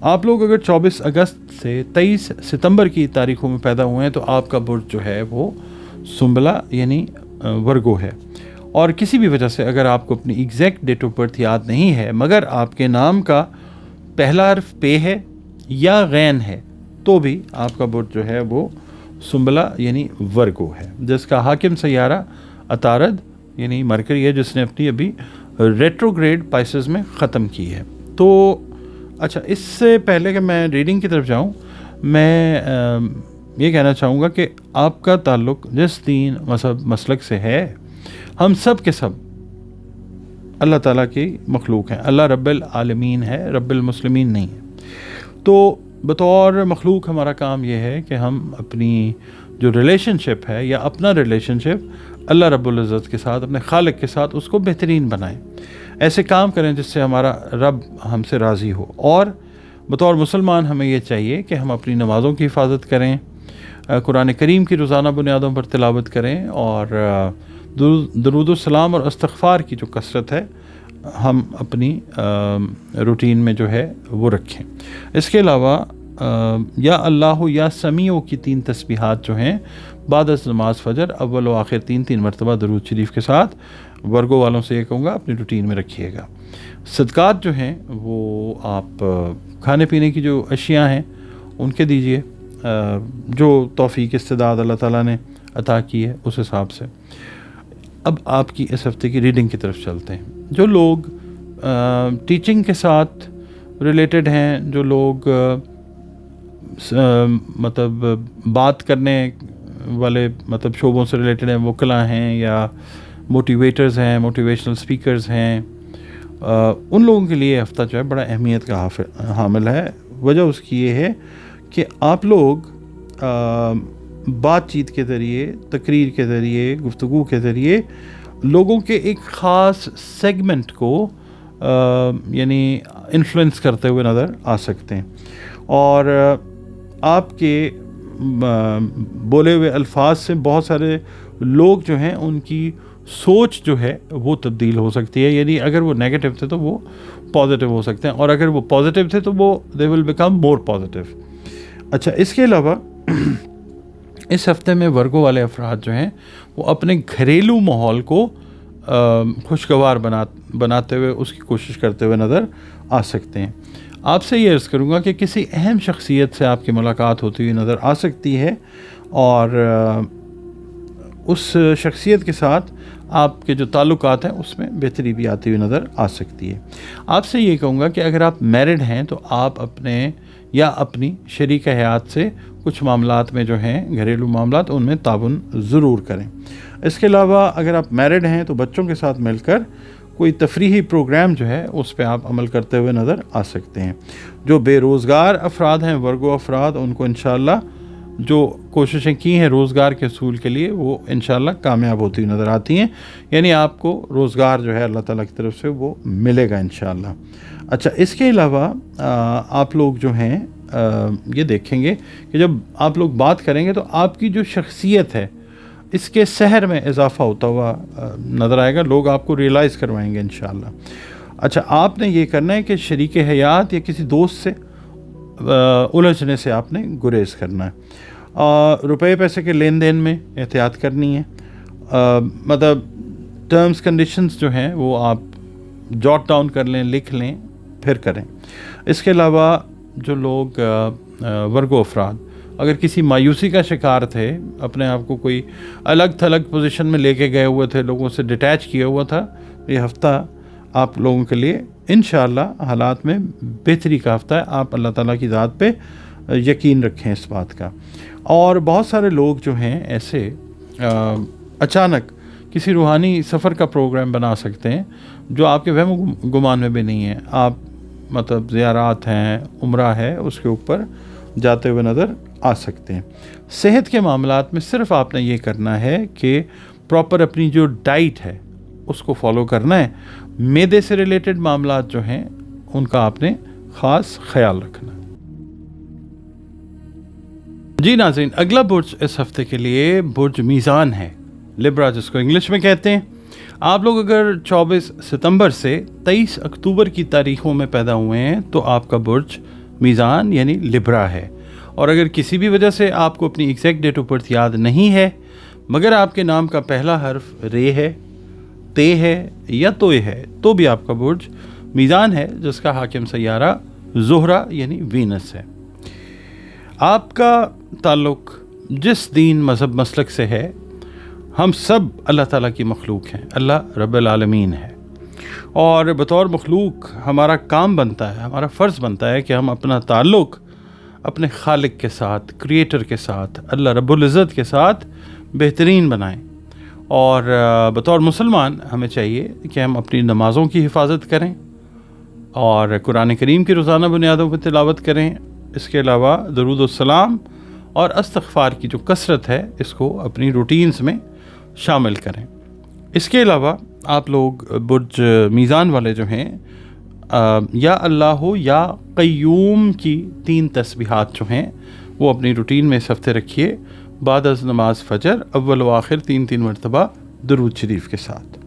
آپ لوگ اگر 24 اگست سے 23 ستمبر کی تاریخوں میں پیدا ہوئے ہیں تو آپ کا برج جو ہے وہ سنبلہ یعنی ورگو ہے، اور کسی بھی وجہ سے اگر آپ کو اپنی ایگزیکٹ ڈیٹ آف برتھ یاد نہیں ہے مگر آپ کے نام کا پہلا حرف پے ہے یا غین ہے تو بھی آپ کا برج جو ہے وہ سنبلہ یعنی ورگو ہے، جس کا حاکم سیارہ عطارد یعنی مرکری ہے، جس نے اپنی ابھی ریٹروگریڈ پائسز میں ختم کی ہے۔ تو اچھا، اس سے پہلے کہ میں ریڈنگ کی طرف جاؤں، میں یہ کہنا چاہوں گا کہ آپ کا تعلق جس دین مذہب مسلک سے ہے، ہم سب کے سب اللہ تعالیٰ کی مخلوق ہیں۔ اللہ رب العالمین ہے، رب المسلمین نہیں ہے۔ تو بطور مخلوق ہمارا کام یہ ہے کہ ہم اپنی جو ریلیشن شپ ہے یا اپنا ریلیشن شپ اللہ رب العزت کے ساتھ، اپنے خالق کے ساتھ، اس کو بہترین بنائیں، ایسے کام کریں جس سے ہمارا رب ہم سے راضی ہو۔ اور بطور مسلمان ہمیں یہ چاہیے کہ ہم اپنی نمازوں کی حفاظت کریں، قرآن کریم کی روزانہ بنیادوں پر تلاوت کریں، اور درود السلام اور استغفار کی جو کثرت ہے ہم اپنی روٹین میں جو ہے وہ رکھیں۔ اس کے علاوہ یا اللہ یا سمیع کی 3 تسبیحات جو ہیں بعد از نماز فجر اول و آخر 3 مرتبہ درود شریف کے ساتھ، ورگو والوں سے یہ کہوں گا اپنی روٹین میں رکھیے گا۔ صدقات جو ہیں وہ آپ کھانے پینے کی جو اشیاء ہیں ان کے دیجیے، جو توفیق استعداد اللہ تعالیٰ نے عطا کی ہے اس حساب سے۔ اب آپ کی اس ہفتے کی ریڈنگ کی طرف چلتے ہیں۔ جو لوگ ٹیچنگ کے ساتھ ریلیٹڈ ہیں، جو لوگ مطلب بات کرنے والے مطلب شعبوں سے ریلیٹڈ ہیں، وکلاء ہیں یا موٹیویٹرز ہیں، موٹیویشنل سپیکرز ہیں، ان لوگوں کے لیے ہفتہ جو ہے بڑا اہمیت کا حامل ہے۔ وجہ اس کی یہ ہے کہ آپ لوگ بات چیت کے ذریعے، تقریر کے ذریعے، گفتگو کے ذریعے لوگوں کے ایک خاص سیگمنٹ کو یعنی انفلوئنس کرتے ہوئے نظر آ سکتے ہیں، اور آپ کے بولے ہوئے الفاظ سے بہت سارے لوگ جو ہیں ان کی سوچ جو ہے وہ تبدیل ہو سکتی ہے، یعنی اگر وہ نیگیٹو تھے تو وہ پازیٹیو ہو سکتے ہیں، اور اگر وہ پازیٹیو تھے تو وہ دے ول بیکم مور پازیٹیو۔ اچھا، اس کے علاوہ اس ہفتے میں ورگو والے افراد جو ہیں وہ اپنے گھریلو ماحول کو خوشگوار بناتے ہوئے اس کی کوشش کرتے ہوئے نظر آ سکتے ہیں۔ آپ سے یہ عرض کروں گا کہ کسی اہم شخصیت سے آپ کی ملاقات ہوتی ہوئی نظر آ سکتی ہے، اور اس شخصیت کے ساتھ آپ کے جو تعلقات ہیں اس میں بہتری بھی آتی ہوئی نظر آ سکتی ہے۔ آپ سے یہ کہوں گا کہ اگر آپ میرڈ ہیں تو آپ اپنے یا اپنی شریک حیات سے کچھ معاملات میں جو ہیں گھریلو معاملات ان میں تعاون ضرور کریں۔ اس کے علاوہ اگر آپ میرڈ ہیں تو بچوں کے ساتھ مل کر کوئی تفریحی پروگرام جو ہے اس پہ آپ عمل کرتے ہوئے نظر آ سکتے ہیں۔ جو بے روزگار افراد ہیں، ورگو افراد، ان کو انشاءاللہ جو کوششیں کی ہیں روزگار کے حصول کے لیے وہ انشاءاللہ کامیاب ہوتی ہوئی نظر آتی ہیں، یعنی آپ کو روزگار جو ہے اللہ تعالیٰ کی طرف سے وہ ملے گا انشاءاللہ۔ اچھا، اس کے علاوہ آپ لوگ جو ہیں یہ دیکھیں گے کہ جب آپ لوگ بات کریں گے تو آپ کی جو شخصیت ہے اس کے سحر میں اضافہ ہوتا ہوا نظر آئے گا، لوگ آپ کو ریئلائز کروائیں گے انشاءاللہ۔ اچھا، آپ نے یہ کرنا ہے کہ شریک حیات یا کسی دوست سے الجھنے سے آپ نے گریز کرنا ہے۔ روپے پیسے کے لین دین میں احتیاط کرنی ہے، مطلب ٹرمز کنڈیشنز جو ہیں وہ آپ جاٹ ڈاؤن کر لیں، لکھ لیں، پھر کریں۔ اس کے علاوہ جو لوگ ورگو افراد اگر کسی مایوسی کا شکار تھے، اپنے آپ کو کوئی الگ تھلگ پوزیشن میں لے کے گئے ہوئے تھے، لوگوں سے ڈیٹیچ کیا ہوا تھا، یہ ہفتہ آپ لوگوں کے لیے انشاءاللہ حالات میں بہتری کا ہفتہ ہے۔ آپ اللہ تعالیٰ کی ذات پہ یقین رکھیں اس بات کا۔ اور بہت سارے لوگ جو ہیں ایسے اچانک کسی روحانی سفر کا پروگرام بنا سکتے ہیں جو آپ کے وہم و گمان میں بھی نہیں ہے۔ آپ مطلب زیارات ہیں، عمرہ ہے، اس کے اوپر جاتے ہوئے نظر آ سکتے ہیں۔ صحت کے معاملات میں صرف آپ نے یہ کرنا ہے کہ پراپر اپنی جو ڈائٹ ہے اس کو فالو کرنا ہے۔ معدے سے ریلیٹڈ معاملات جو ہیں ان کا آپ نے خاص خیال رکھنا ہے۔ جی ناظرین، اگلا برج اس ہفتے کے لیے برج میزان ہے، لبرا جس کو انگلش میں کہتے ہیں۔ آپ لوگ اگر 24 ستمبر سے 23 اکتوبر کی تاریخوں میں پیدا ہوئے ہیں تو آپ کا برج میزان یعنی لبرا ہے۔ اور اگر کسی بھی وجہ سے آپ کو اپنی ایگزیکٹ ڈیٹ آف برتھ یاد نہیں ہے مگر آپ کے نام کا پہلا حرف رے ہے، تے ہے یا توئے ہے تو بھی آپ کا برج میزان ہے، جس کا حاکم سیارہ زہرہ یعنی وینس ہے۔ آپ کا تعلق جس دین مذہب مسلک سے ہے، ہم سب اللہ تعالیٰ کی مخلوق ہیں، اللہ رب العالمین ہے، اور بطور مخلوق ہمارا کام بنتا ہے، ہمارا فرض بنتا ہے کہ ہم اپنا تعلق اپنے خالق کے ساتھ، کریٹر کے ساتھ، اللہ رب العزت کے ساتھ بہترین بنائیں۔ اور بطور مسلمان ہمیں چاہیے کہ ہم اپنی نمازوں کی حفاظت کریں اور قرآن کریم کی روزانہ بنیادوں پر تلاوت کریں۔ اس کے علاوہ درود السلام اور استغفار کی جو کثرت ہے اس کو اپنی روٹینز میں شامل کریں۔ اس کے علاوہ آپ لوگ برج میزان والے جو ہیں یا اللہ یا قیوم کی 3 تسبیحات جو ہیں وہ اپنی روٹین میں اس ہفتے رکھیے، بعد از نماز فجر اول و آخر 3 مرتبہ درود شریف کے ساتھ۔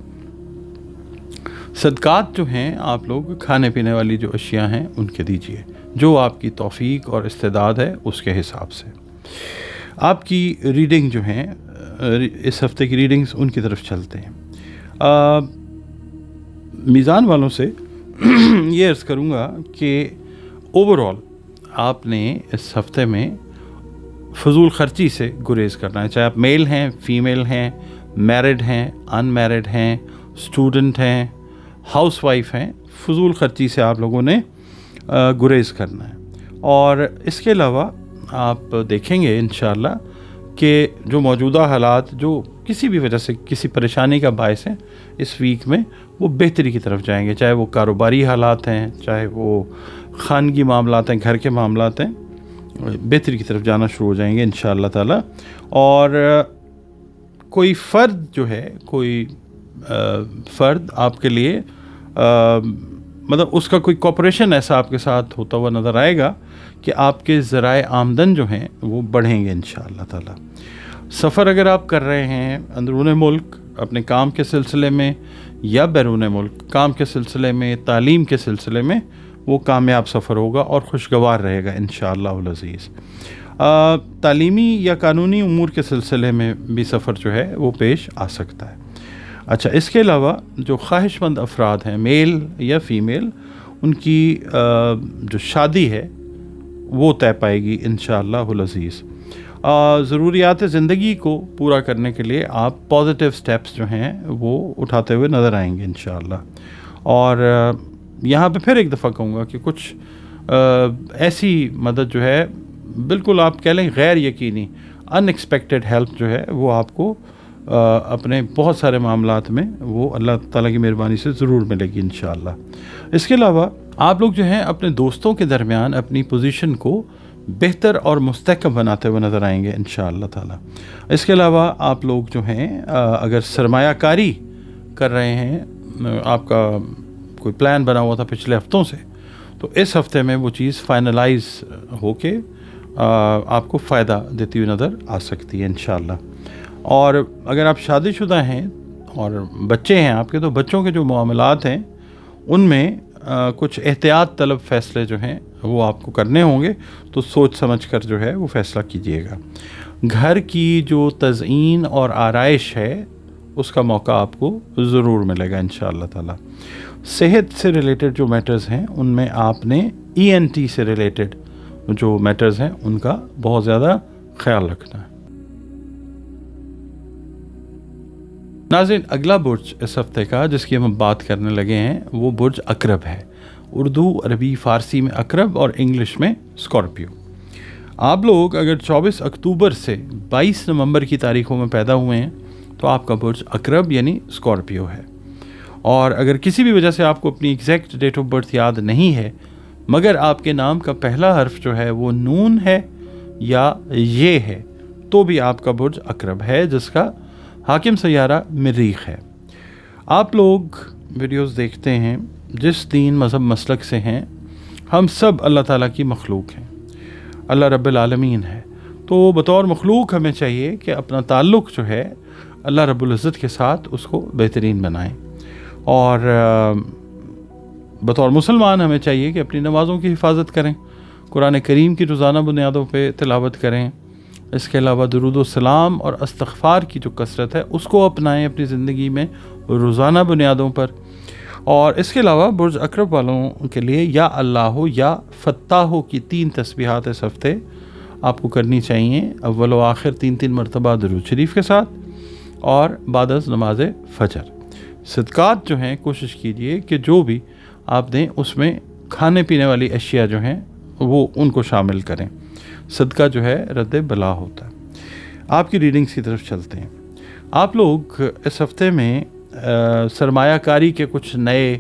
صدقات جو ہیں آپ لوگ کھانے پینے والی جو اشیاء ہیں ان کے دیجیے، جو آپ کی توفیق اور استعداد ہے اس کے حساب سے۔ آپ کی ریڈنگ جو ہیں اس ہفتے کی ریڈنگز ان کی طرف چلتے ہیں۔ میزان والوں سے یہ عرض کروں گا کہ اوورال آپ نے اس ہفتے میں فضول خرچی سے گریز کرنا ہے، چاہے آپ میل ہیں، فیمیل ہیں، میرڈ ہیں، ان میرڈ ہیں، اسٹوڈنٹ ہیں، ہاؤس وائف ہیں، فضول خرچی سے آپ لوگوں نے گریز کرنا ہے۔ اور اس کے علاوہ آپ دیکھیں گے انشاءاللہ کہ جو موجودہ حالات جو کسی بھی وجہ سے کسی پریشانی کا باعث ہیں اس ویک میں وہ بہتری کی طرف جائیں گے، چاہے وہ کاروباری حالات ہیں، چاہے وہ خانگی معاملات ہیں، گھر کے معاملات ہیں، بہتری کی طرف جانا شروع ہو جائیں گے انشاءاللہ تعالی۔ اور کوئی فرد جو ہے، کوئی فرد آپ کے لیے مطلب اس کا کوئی کوپریشن ایسا آپ کے ساتھ ہوتا ہوا نظر آئے گا کہ آپ کے ذرائع آمدن جو ہیں وہ بڑھیں گے انشاءاللہ تعالی۔ سفر اگر آپ کر رہے ہیں اندرون ملک اپنے کام کے سلسلے میں یا بیرون ملک کام کے سلسلے میں، تعلیم کے سلسلے میں، وہ کامیاب سفر ہوگا اور خوشگوار رہے گا انشاءاللہ العزیز۔ تعلیمی یا قانونی امور کے سلسلے میں بھی سفر جو ہے وہ پیش آ سکتا ہے۔ اچھا، اس کے علاوہ جو خواہش مند افراد ہیں میل یا فیمیل، ان کی جو شادی ہے وہ طے پائے گی انشاءاللہ العزیز۔ ज़रूरियात ज़िंदगी को पूरा करने के लिए आप पॉजिटिव स्टेप्स जो हैं वो उठाते हुए नज़र आएंगे इंशाअल्लाह। और यहाँ पे फिर एक दफ़ा कहूँगा कि कुछ ऐसी मदद जो है बिल्कुल आप कह लें गैर यकीनी अनएक्सपेक्टेड हेल्प जो है वो आपको अपने बहुत सारे मामलात में वो अल्लाह ताला की मेहरबानी से ज़रूर मिलेगी इंशाअल्लाह। इसके अलावा आप लोग जो हैं अपने दोस्तों के दरमियान अपनी पोजीशन को बेहतर और मुस्तहकम बनाते हुए नज़र आएंगे इंशाअल्लाह ताला। इसके अलावा आप लोग जो हैं अगर सरमायाकारी कर रहे हैं, आपका कोई प्लान बना हुआ था पिछले हफ्तों से, तो इस हफ्ते में वो चीज़ फाइनलाइज होके आपको फ़ायदा देती हुई नज़र आ सकती है इंशाअल्लाह। और अगर आप शादीशुदा हैं और बच्चे हैं आपके, तो बच्चों के जो मामलात हैं उनमें कुछ एहतियात तलब फ़ैसले जो हैं वो आपको करने होंगे, तो सोच समझ कर जो है वो फ़ैसला कीजिएगा। घर की जो तज़ईन और आराइश है उसका मौका आपको ज़रूर मिलेगा इंशाअल्लाह ताला। सेहत से रिलेटेड जो मैटर्स हैं उनमें आपने ENT से रिलेटेड जो मैटर्स हैं उनका बहुत ज़्यादा ख्याल रखना है। नाज़रीन, अगला बुर्ज इस हफ्ते का जिसकी हम बात करने लगे हैं वो बुर्ज अकरब है। उर्दू, अरबी, फ़ारसी में अकरब और इंग्लिश में स्कॉर्पियो। आप लोग अगर 24 अक्टूबर से 22 नवंबर की तारीखों में पैदा हुए हैं तो आपका बुर्ज अकरब यानी स्कॉर्पियो है। और अगर किसी भी वजह से आपको अपनी एग्जैक्ट डेट ऑफ बर्थ याद नहीं है, मगर आपके नाम का पहला हर्फ जो है वो नून है या ये है, तो भी आपका बुर्ज अकरब है जिसका हाकिम सैयारा मरीख है। आप लोग वीडियोस देखते हैं, जिस दीन मज़हब मसलक से हैं, हम सब अल्लाह ताला की मखलूक हैं, अल्लाह रब्बिल आलमीन है। तो बतौर मखलूक हमें चाहिए कि अपना ताल्लुक़ जो है अल्लाह रब्बुल इज़्ज़त के साथ उसको बेहतरीन बनाएं। और बतौर मुसलमान हमें चाहिए कि अपनी नमाज़ों की हिफाजत करें, कुरान करीम की रोज़ाना बुनियादों पे तिलावत करें। इसके अलावा दुरूद व सलाम और इस्तिग़फ़ार की जो कसरत है उसको अपनाएं अपनी ज़िंदगी में रोज़ाना बुनियादों पर। और इसके अलावा बुर्ज अकरब वालों के लिए या अल्लाह या फ़त्ताह की 3 तस्बीहात इस हफ़्ते आपको करनी चाहिए, अव्वल व आखिर 3-3 मरतबा दुरूद शरीफ के साथ और बाद अज़ नमाज फ़जर। सदक़ात जो हैं कोशिश कीजिए कि जो भी आप दें उसमें खाने पीने वाली अशिया जो हैं वो उनको शामिल करें। सदका जो है रद्द बला होता है। आपकी रीडिंग्स की तरफ चलते हैं। आप लोग इस हफ्ते में सरमायाकारी के कुछ नए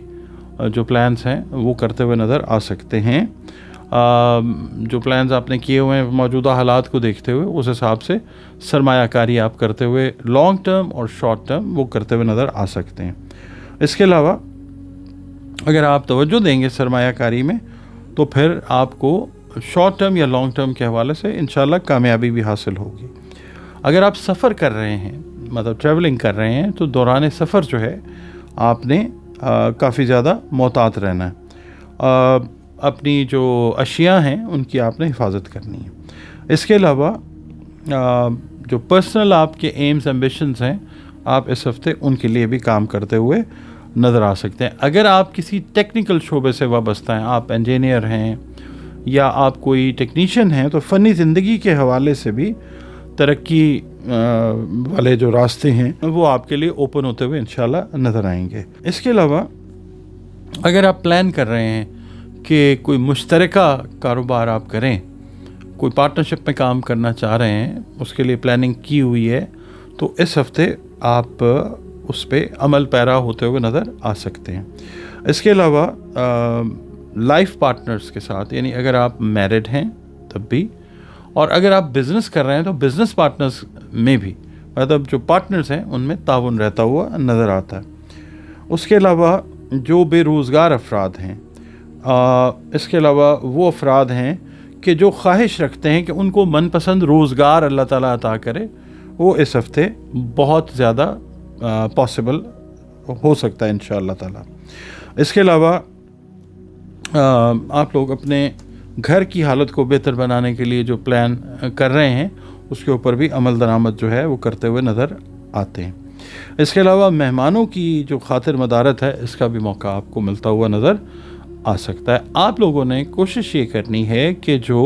जो प्लान्स हैं वो करते हुए नज़र आ सकते हैं। जो प्लान्स आपने किए हुए हैं मौजूदा हालात को देखते हुए उस हिसाब से सरमायाकारी आप करते हुए लॉन्ग टर्म और शॉर्ट टर्म वो करते हुए नज़र आ सकते हैं। इसके अलावा अगर आप तवज्जो देंगे सरमायाकारी में तो फिर आपको शॉर्ट टर्म या लॉन्ग टर्म के हवाले से इंशाल्लाह कामयाबी भी हासिल होगी। अगर आप सफ़र कर रहे हैं, मतलब ट्रैवलिंग कर रहे हैं, तो दौरान सफ़र जो है आपने काफ़ी ज़्यादा मोहतात रहना है। अपनी जो अशिया हैं उनकी आपने हिफाजत करनी है। इसके अलावा जो पर्सनल आपके एम्स एम्बिशंस हैं आप इस हफ्ते उनके लिए भी काम करते हुए नज़र आ सकते हैं। अगर आप किसी टेक्निकल शोबे से वाबस्ता हैं, आप इंजीनियर हैं या आप कोई टेक्नीशियन हैं, तो फ़नी ज़िंदगी के हवाले से भी तरक्की वाले जो रास्ते हैं वो आपके लिए ओपन होते हुए इंशाल्लाह नज़र आएंगे। इसके अलावा अगर आप प्लान कर रहे हैं कि कोई मुश्तरका कारोबार आप करें, कोई पार्टनरशिप में काम करना चाह रहे हैं, उसके लिए प्लानिंग की हुई है, तो इस हफ्ते आप उस पर अमल पैरा होते हुए नज़र आ सकते हैं। इसके अलावा लाइफ पार्टनर्स के साथ, यानी अगर आप मैरिड हैं तब भी, और अगर आप बिज़नेस कर रहे हैं तो बिज़नेस पार्टनर्स में भी, मतलब जो पार्टनर्स हैं उनमें ताउन रहता हुआ नज़र आता है। उसके अलावा जो बेरोज़गार अफराद हैं, इसके अलावा वो अफराद हैं कि जो ख्वाहिश रखते हैं कि उनको मनपसंद रोज़गार अल्लाह ताला अता करे, वो इस हफ्ते बहुत ज़्यादा पॉसिबल हो सकता है इंशाअल्लाह ताला। इसके अलावा आप लोग अपने घर की हालत को बेहतर बनाने के लिए जो प्लान कर रहे हैं उसके ऊपर भी अमल दरामद जो है वो करते हुए नज़र आते हैं। इसके अलावा मेहमानों की जो खातिर मदारत है इसका भी मौका आपको मिलता हुआ नज़र आ सकता है। आप लोगों ने कोशिश ये करनी है कि जो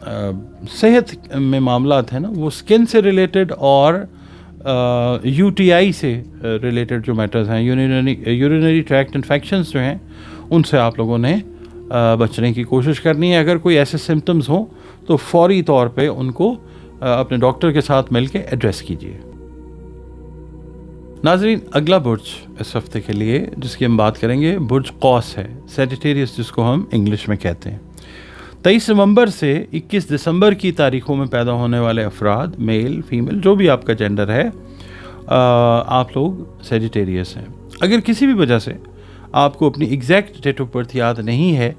सेहत में मामलात हैं ना, वो स्किन से रिलेटेड और यूटीआई से रिलेटेड जो मैटर्स हैं, यूरिनरी ट्रैक्ट इन्फेक्शंस जो हैं, उनसे आप लोगों ने बचने की कोशिश करनी है। अगर कोई ऐसे सिम्टम्स हों तो फौरी तौर पे उनको अपने डॉक्टर के साथ मिल के एड्रेस कीजिए। नाज़रीन, अगला बुर्ज इस हफ्ते के लिए जिसकी हम बात करेंगे बुर्ज कौस है, सेजिटेरियस जिसको हम इंग्लिश में कहते हैं। 23 नवंबर से 21 दिसंबर की तारीखों में पैदा होने वाले अफराद, मेल फीमेल जो भी आपका जेंडर है, आप लोग सेजिटेरियस हैं। अगर किसी भी वजह से आपको अपनी एग्जैक्ट डेट ऑफ बर्थ याद नहीं है,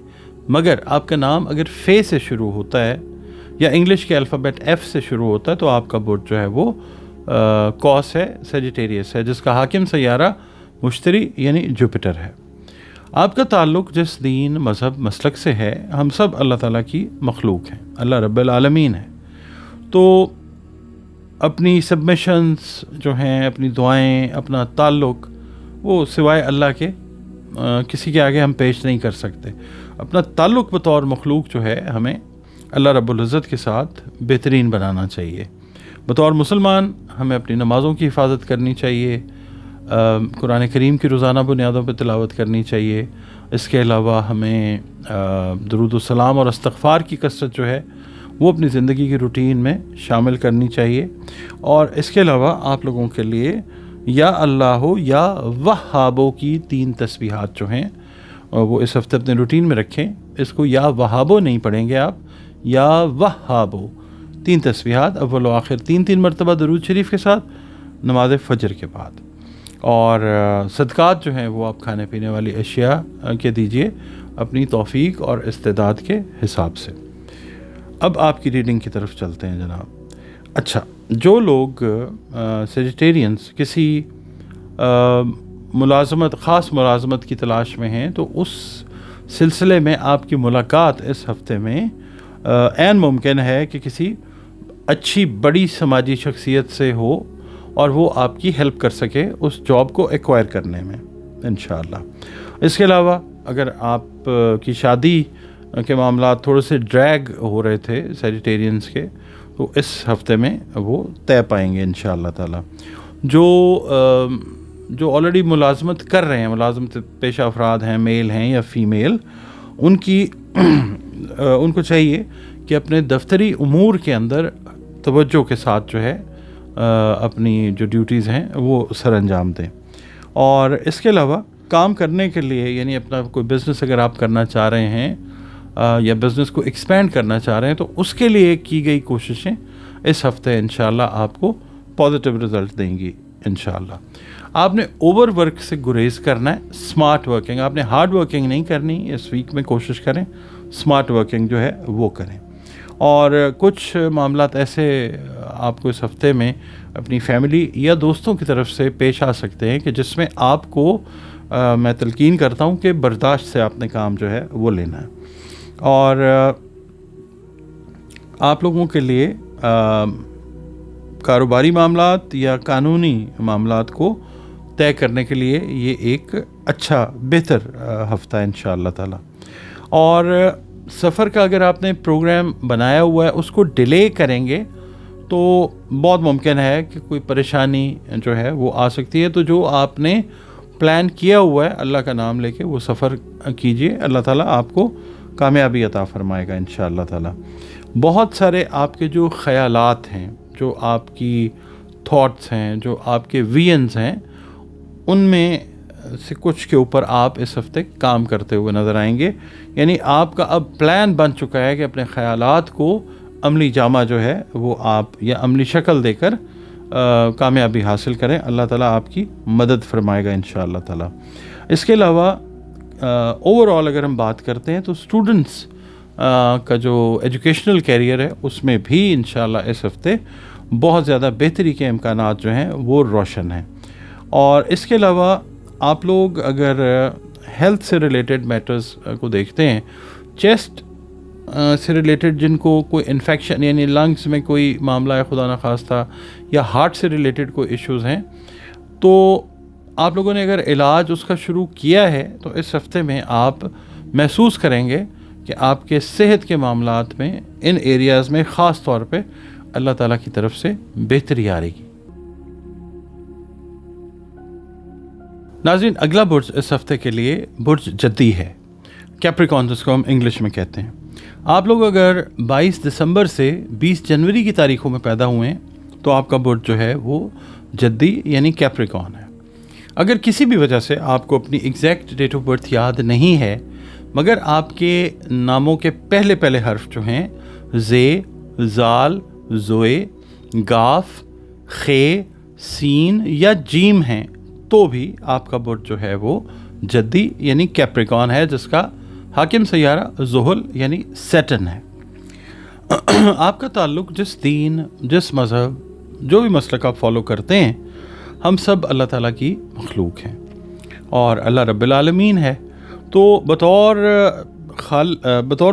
मगर आपका नाम अगर फे से शुरू होता है या इंग्लिश के अल्फ़ाबेट एफ़ से शुरू होता है, तो आपका बुर्ज जो है वो कौस है, सेजिटेरियस है, जिसका हाकिम सैयारा मुश्तरी यानी जुपिटर है। आपका ताल्लुक़ जिस दीन, मज़हब, मसलक से है, हम सब अल्लाह ताला की मखलूक हैं, अल्लाह रब्बुल आलमीन है। तो अपनी सबमिशंस जो हैं, अपनी दुआएं, अपना ताल्लुक़, वो सिवाय अल्लाह के किसी के आगे हम पेश नहीं कर सकते। अपना ताल्लुक़ बतौर मखलूक जो है, हमें अल्लाह रब्बुल इज़्ज़त के साथ बेहतरीन बनाना चाहिए। बतौर मुसलमान हमें अपनी नमाज़ों की हिफाजत करनी चाहिए, कुरान करीम की रोज़ाना बुनियादों पर तिलावत करनी चाहिए। इसके अलावा हमें दुरूद व सलाम और इस्तग़फ़ार की कसरत जो है वो अपनी ज़िंदगी की रूटीन में शामिल करनी चाहिए। और इसके अलावा आप लोगों के लिए या अल्लाहो या वहाबो की 3 तस्बीहात जो हैं वो इस हफ्ते अपने रूटीन में रखें। इसको या वहाबो नहीं पढ़ेंगे आप, या वहाबो, 3 तस्बीहात अव्वल व आखिर 3 मरतबा दरूद शरीफ के साथ नमाज फ़जर के बाद। और सदक़ात जो हैं वो आप खाने पीने वाली अशिया के दीजिए अपनी तौफ़ीक और इस्तेदाद के हिसाब से। अब आपकी रीडिंग की तरफ चलते हैं जनाब। अच्छा, जो लोग सेजिटेरियंस किसी मुलाज़मत, ख़ास मुलाज़मत की तलाश में हैं, तो उस सिलसिले में आपकी मुलाकात इस हफ़्ते में ऐन मुमकिन है कि किसी अच्छी बड़ी समाजी शख्सियत से हो और वो आपकी हेल्प कर सके उस जॉब को एक्वायर करने में इंशाअल्लाह। इसके अलावा अगर आप की शादी के मामला थोड़े से ड्रैग हो रहे थे सेजिटेरियंस के, तो इस हफ्ते में वो तय पाएंगे इंशाअल्लाह ताला। जो ऑलरेडी मुलाजमत कर रहे हैं, मुलाजमत पेशा अफराद हैं, मेल हैं या फ़ीमेल, उनको चाहिए कि अपने दफ्तरी उमूर के अंदर तवज्जो के साथ जो है अपनी जो ड्यूटीज़ हैं वो सर अंजाम दें। और इसके अलावा काम करने के लिए, यानी अपना कोई बिज़नेस अगर आप करना चाह रहे हैं या बिज़नेस को एक्सपेंड करना चाह रहे हैं, तो उसके लिए की गई कोशिशें इस हफ्ते इंशाअल्लाह आपको पॉजिटिव रिज़ल्ट देंगी इंशाअल्लाह। आपने ओवर वर्क से गुरेज करना है, स्मार्ट वर्किंग, आपने हार्ड वर्किंग नहीं करनी। इस वीक में कोशिश करें स्मार्ट वर्किंग जो है वो करें। और कुछ मामलात ऐसे आपको इस हफ्ते में अपनी फैमिली या दोस्तों की तरफ से पेश आ सकते हैं कि जिसमें आपको मैं तलकीन करता हूँ कि बर्दाश्त से आपने काम जो है वो लेना है। और आप लोगों के लिए कारोबारी मामलात या कानूनी मामलात को तय करने के लिए ये एक अच्छा बेहतर हफ्ता है इंशाअल्लाह ताला। और सफ़र का अगर आपने प्रोग्राम बनाया हुआ है उसको डिले करेंगे तो बहुत मुमकिन है कि कोई परेशानी जो है वो आ सकती है। तो जो आपने प्लान किया हुआ है, अल्लाह का नाम लेके वो सफ़र कीजिए, अल्लाह ताला आपको कामयाबी अता फ़रमाएगा इंशाअल्लाह ताला। बहुत सारे आपके जो ख़यालात हैं, जो आपकी थॉट्स हैं, जो आपके विजन्स हैं, उनमें से कुछ के ऊपर आप इस हफ्ते काम करते हुए नज़र आएंगे। यानी आपका अब प्लान बन चुका है कि अपने ख़यालात को अमली जामा जो है वो आप या अमली शक्ल देकर कामयाबी हासिल करें। अल्लाह ताला आपकी मदद फरमाएगा इंशाअल्लाह ताला। इसके अलावा ओवरऑल अगर हम बात करते हैं तो स्टूडेंट्स का जो एजुकेशनल कैरियर है उसमें भी इंशाअल्लाह इस हफ्ते बहुत ज़्यादा बेहतरी के इम्कानात जो हैं वो रोशन हैं। और इसके अलावा आप लोग अगर हेल्थ से रिलेटेड मैटर्स को देखते हैं, चेस्ट से रिलेटेड जिनको कोई इन्फेक्शन यानी लंग्स में कोई मामला है खुदा न खास्ता, या हार्ट से रिलेटेड कोई इश्यूज़ हैं, तो आप लोगों ने अगर इलाज उसका शुरू किया है तो इस हफ्ते में आप महसूस करेंगे کہ آپ کے صحت کے معاملات میں ان ایریاز میں خاص طور پہ اللہ تعالیٰ کی طرف سے بہتری آ رہے گی۔ ناظرین، اگلا برج اس ہفتے کے لیے برج جدی ہے، کیپریکون، جس کو ہم انگلش میں کہتے ہیں۔ آپ لوگ اگر 22 دسمبر سے 20 جنوری کی تاریخوں میں پیدا ہوئے ہیں تو آپ کا برج جو ہے وہ جدی یعنی کیپریکون ہے۔ اگر کسی بھی وجہ سے آپ کو اپنی ایگزیکٹ ڈیٹ آف برتھ یاد نہیں ہے، مگر آپ کے ناموں کے پہلے حرف جو ہیں زے، زال، زوئے، گاف، خے، سین یا جیم ہیں، تو بھی آپ کا برج جو ہے وہ جدی یعنی کیپریکون ہے، جس کا حاکم سیارہ زحل یعنی سیٹرن ہے۔ آپ کا تعلق جس دین، جس مذہب، جو بھی مسلک آپ فالو کرتے ہیں، ہم سب اللہ تعالیٰ کی مخلوق ہیں اور اللہ رب العالمین ہے، تو بطور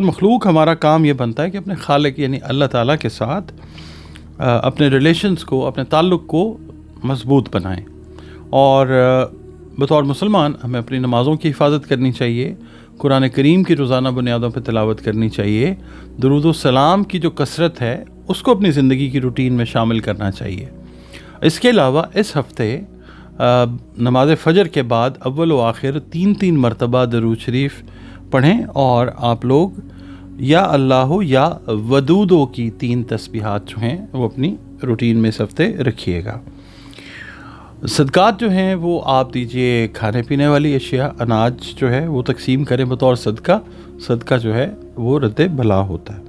مخلوق ہمارا کام یہ بنتا ہے کہ اپنے خالق یعنی اللہ تعالیٰ کے ساتھ اپنے ریلیشنز کو، اپنے تعلق کو مضبوط بنائیں، اور بطور مسلمان ہمیں اپنی نمازوں کی حفاظت کرنی چاہیے، قرآن کریم کی روزانہ بنیادوں پہ تلاوت کرنی چاہیے، درود و سلام کی جو کثرت ہے اس کو اپنی زندگی کی روٹین میں شامل کرنا چاہیے۔ اس کے علاوہ اس ہفتے نماز فجر کے بعد اول و آخر 3 مرتبہ درود شریف پڑھیں، اور آپ لوگ یا اللہ یا ودودو کی 3 تسبیحات جو ہیں وہ اپنی روٹین میں اس ہفتے رکھیے گا۔ صدقات جو ہیں وہ آپ دیجئے، کھانے پینے والی اشیاء، اناج جو ہے وہ تقسیم کریں بطور صدقہ۔ صدقہ جو ہے وہ رد بلا ہوتا ہے۔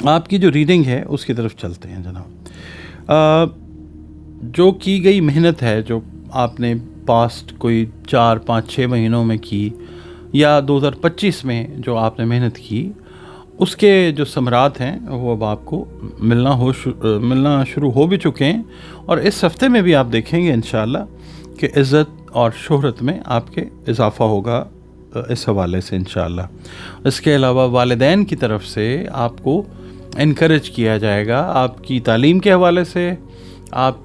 آپ کی جو ریڈنگ ہے اس کی طرف چلتے ہیں جناب۔ جو کی گئی محنت ہے، جو آپ نے پاسٹ کوئی 4 5 6 مہینوں میں کی، یا 2025 میں جو آپ نے محنت کی، اس کے جو ثمرات ہیں وہ اب آپ کو ملنا شروع ہو بھی چکے ہیں، اور اس ہفتے میں بھی آپ دیکھیں گے انشاءاللہ کہ عزت اور شہرت میں آپ کے اضافہ ہوگا اس حوالے سے انشاءاللہ۔ اس کے علاوہ والدین کی طرف سے آپ کو انکریج کیا جائے گا، آپ کی تعلیم کے حوالے سے، آپ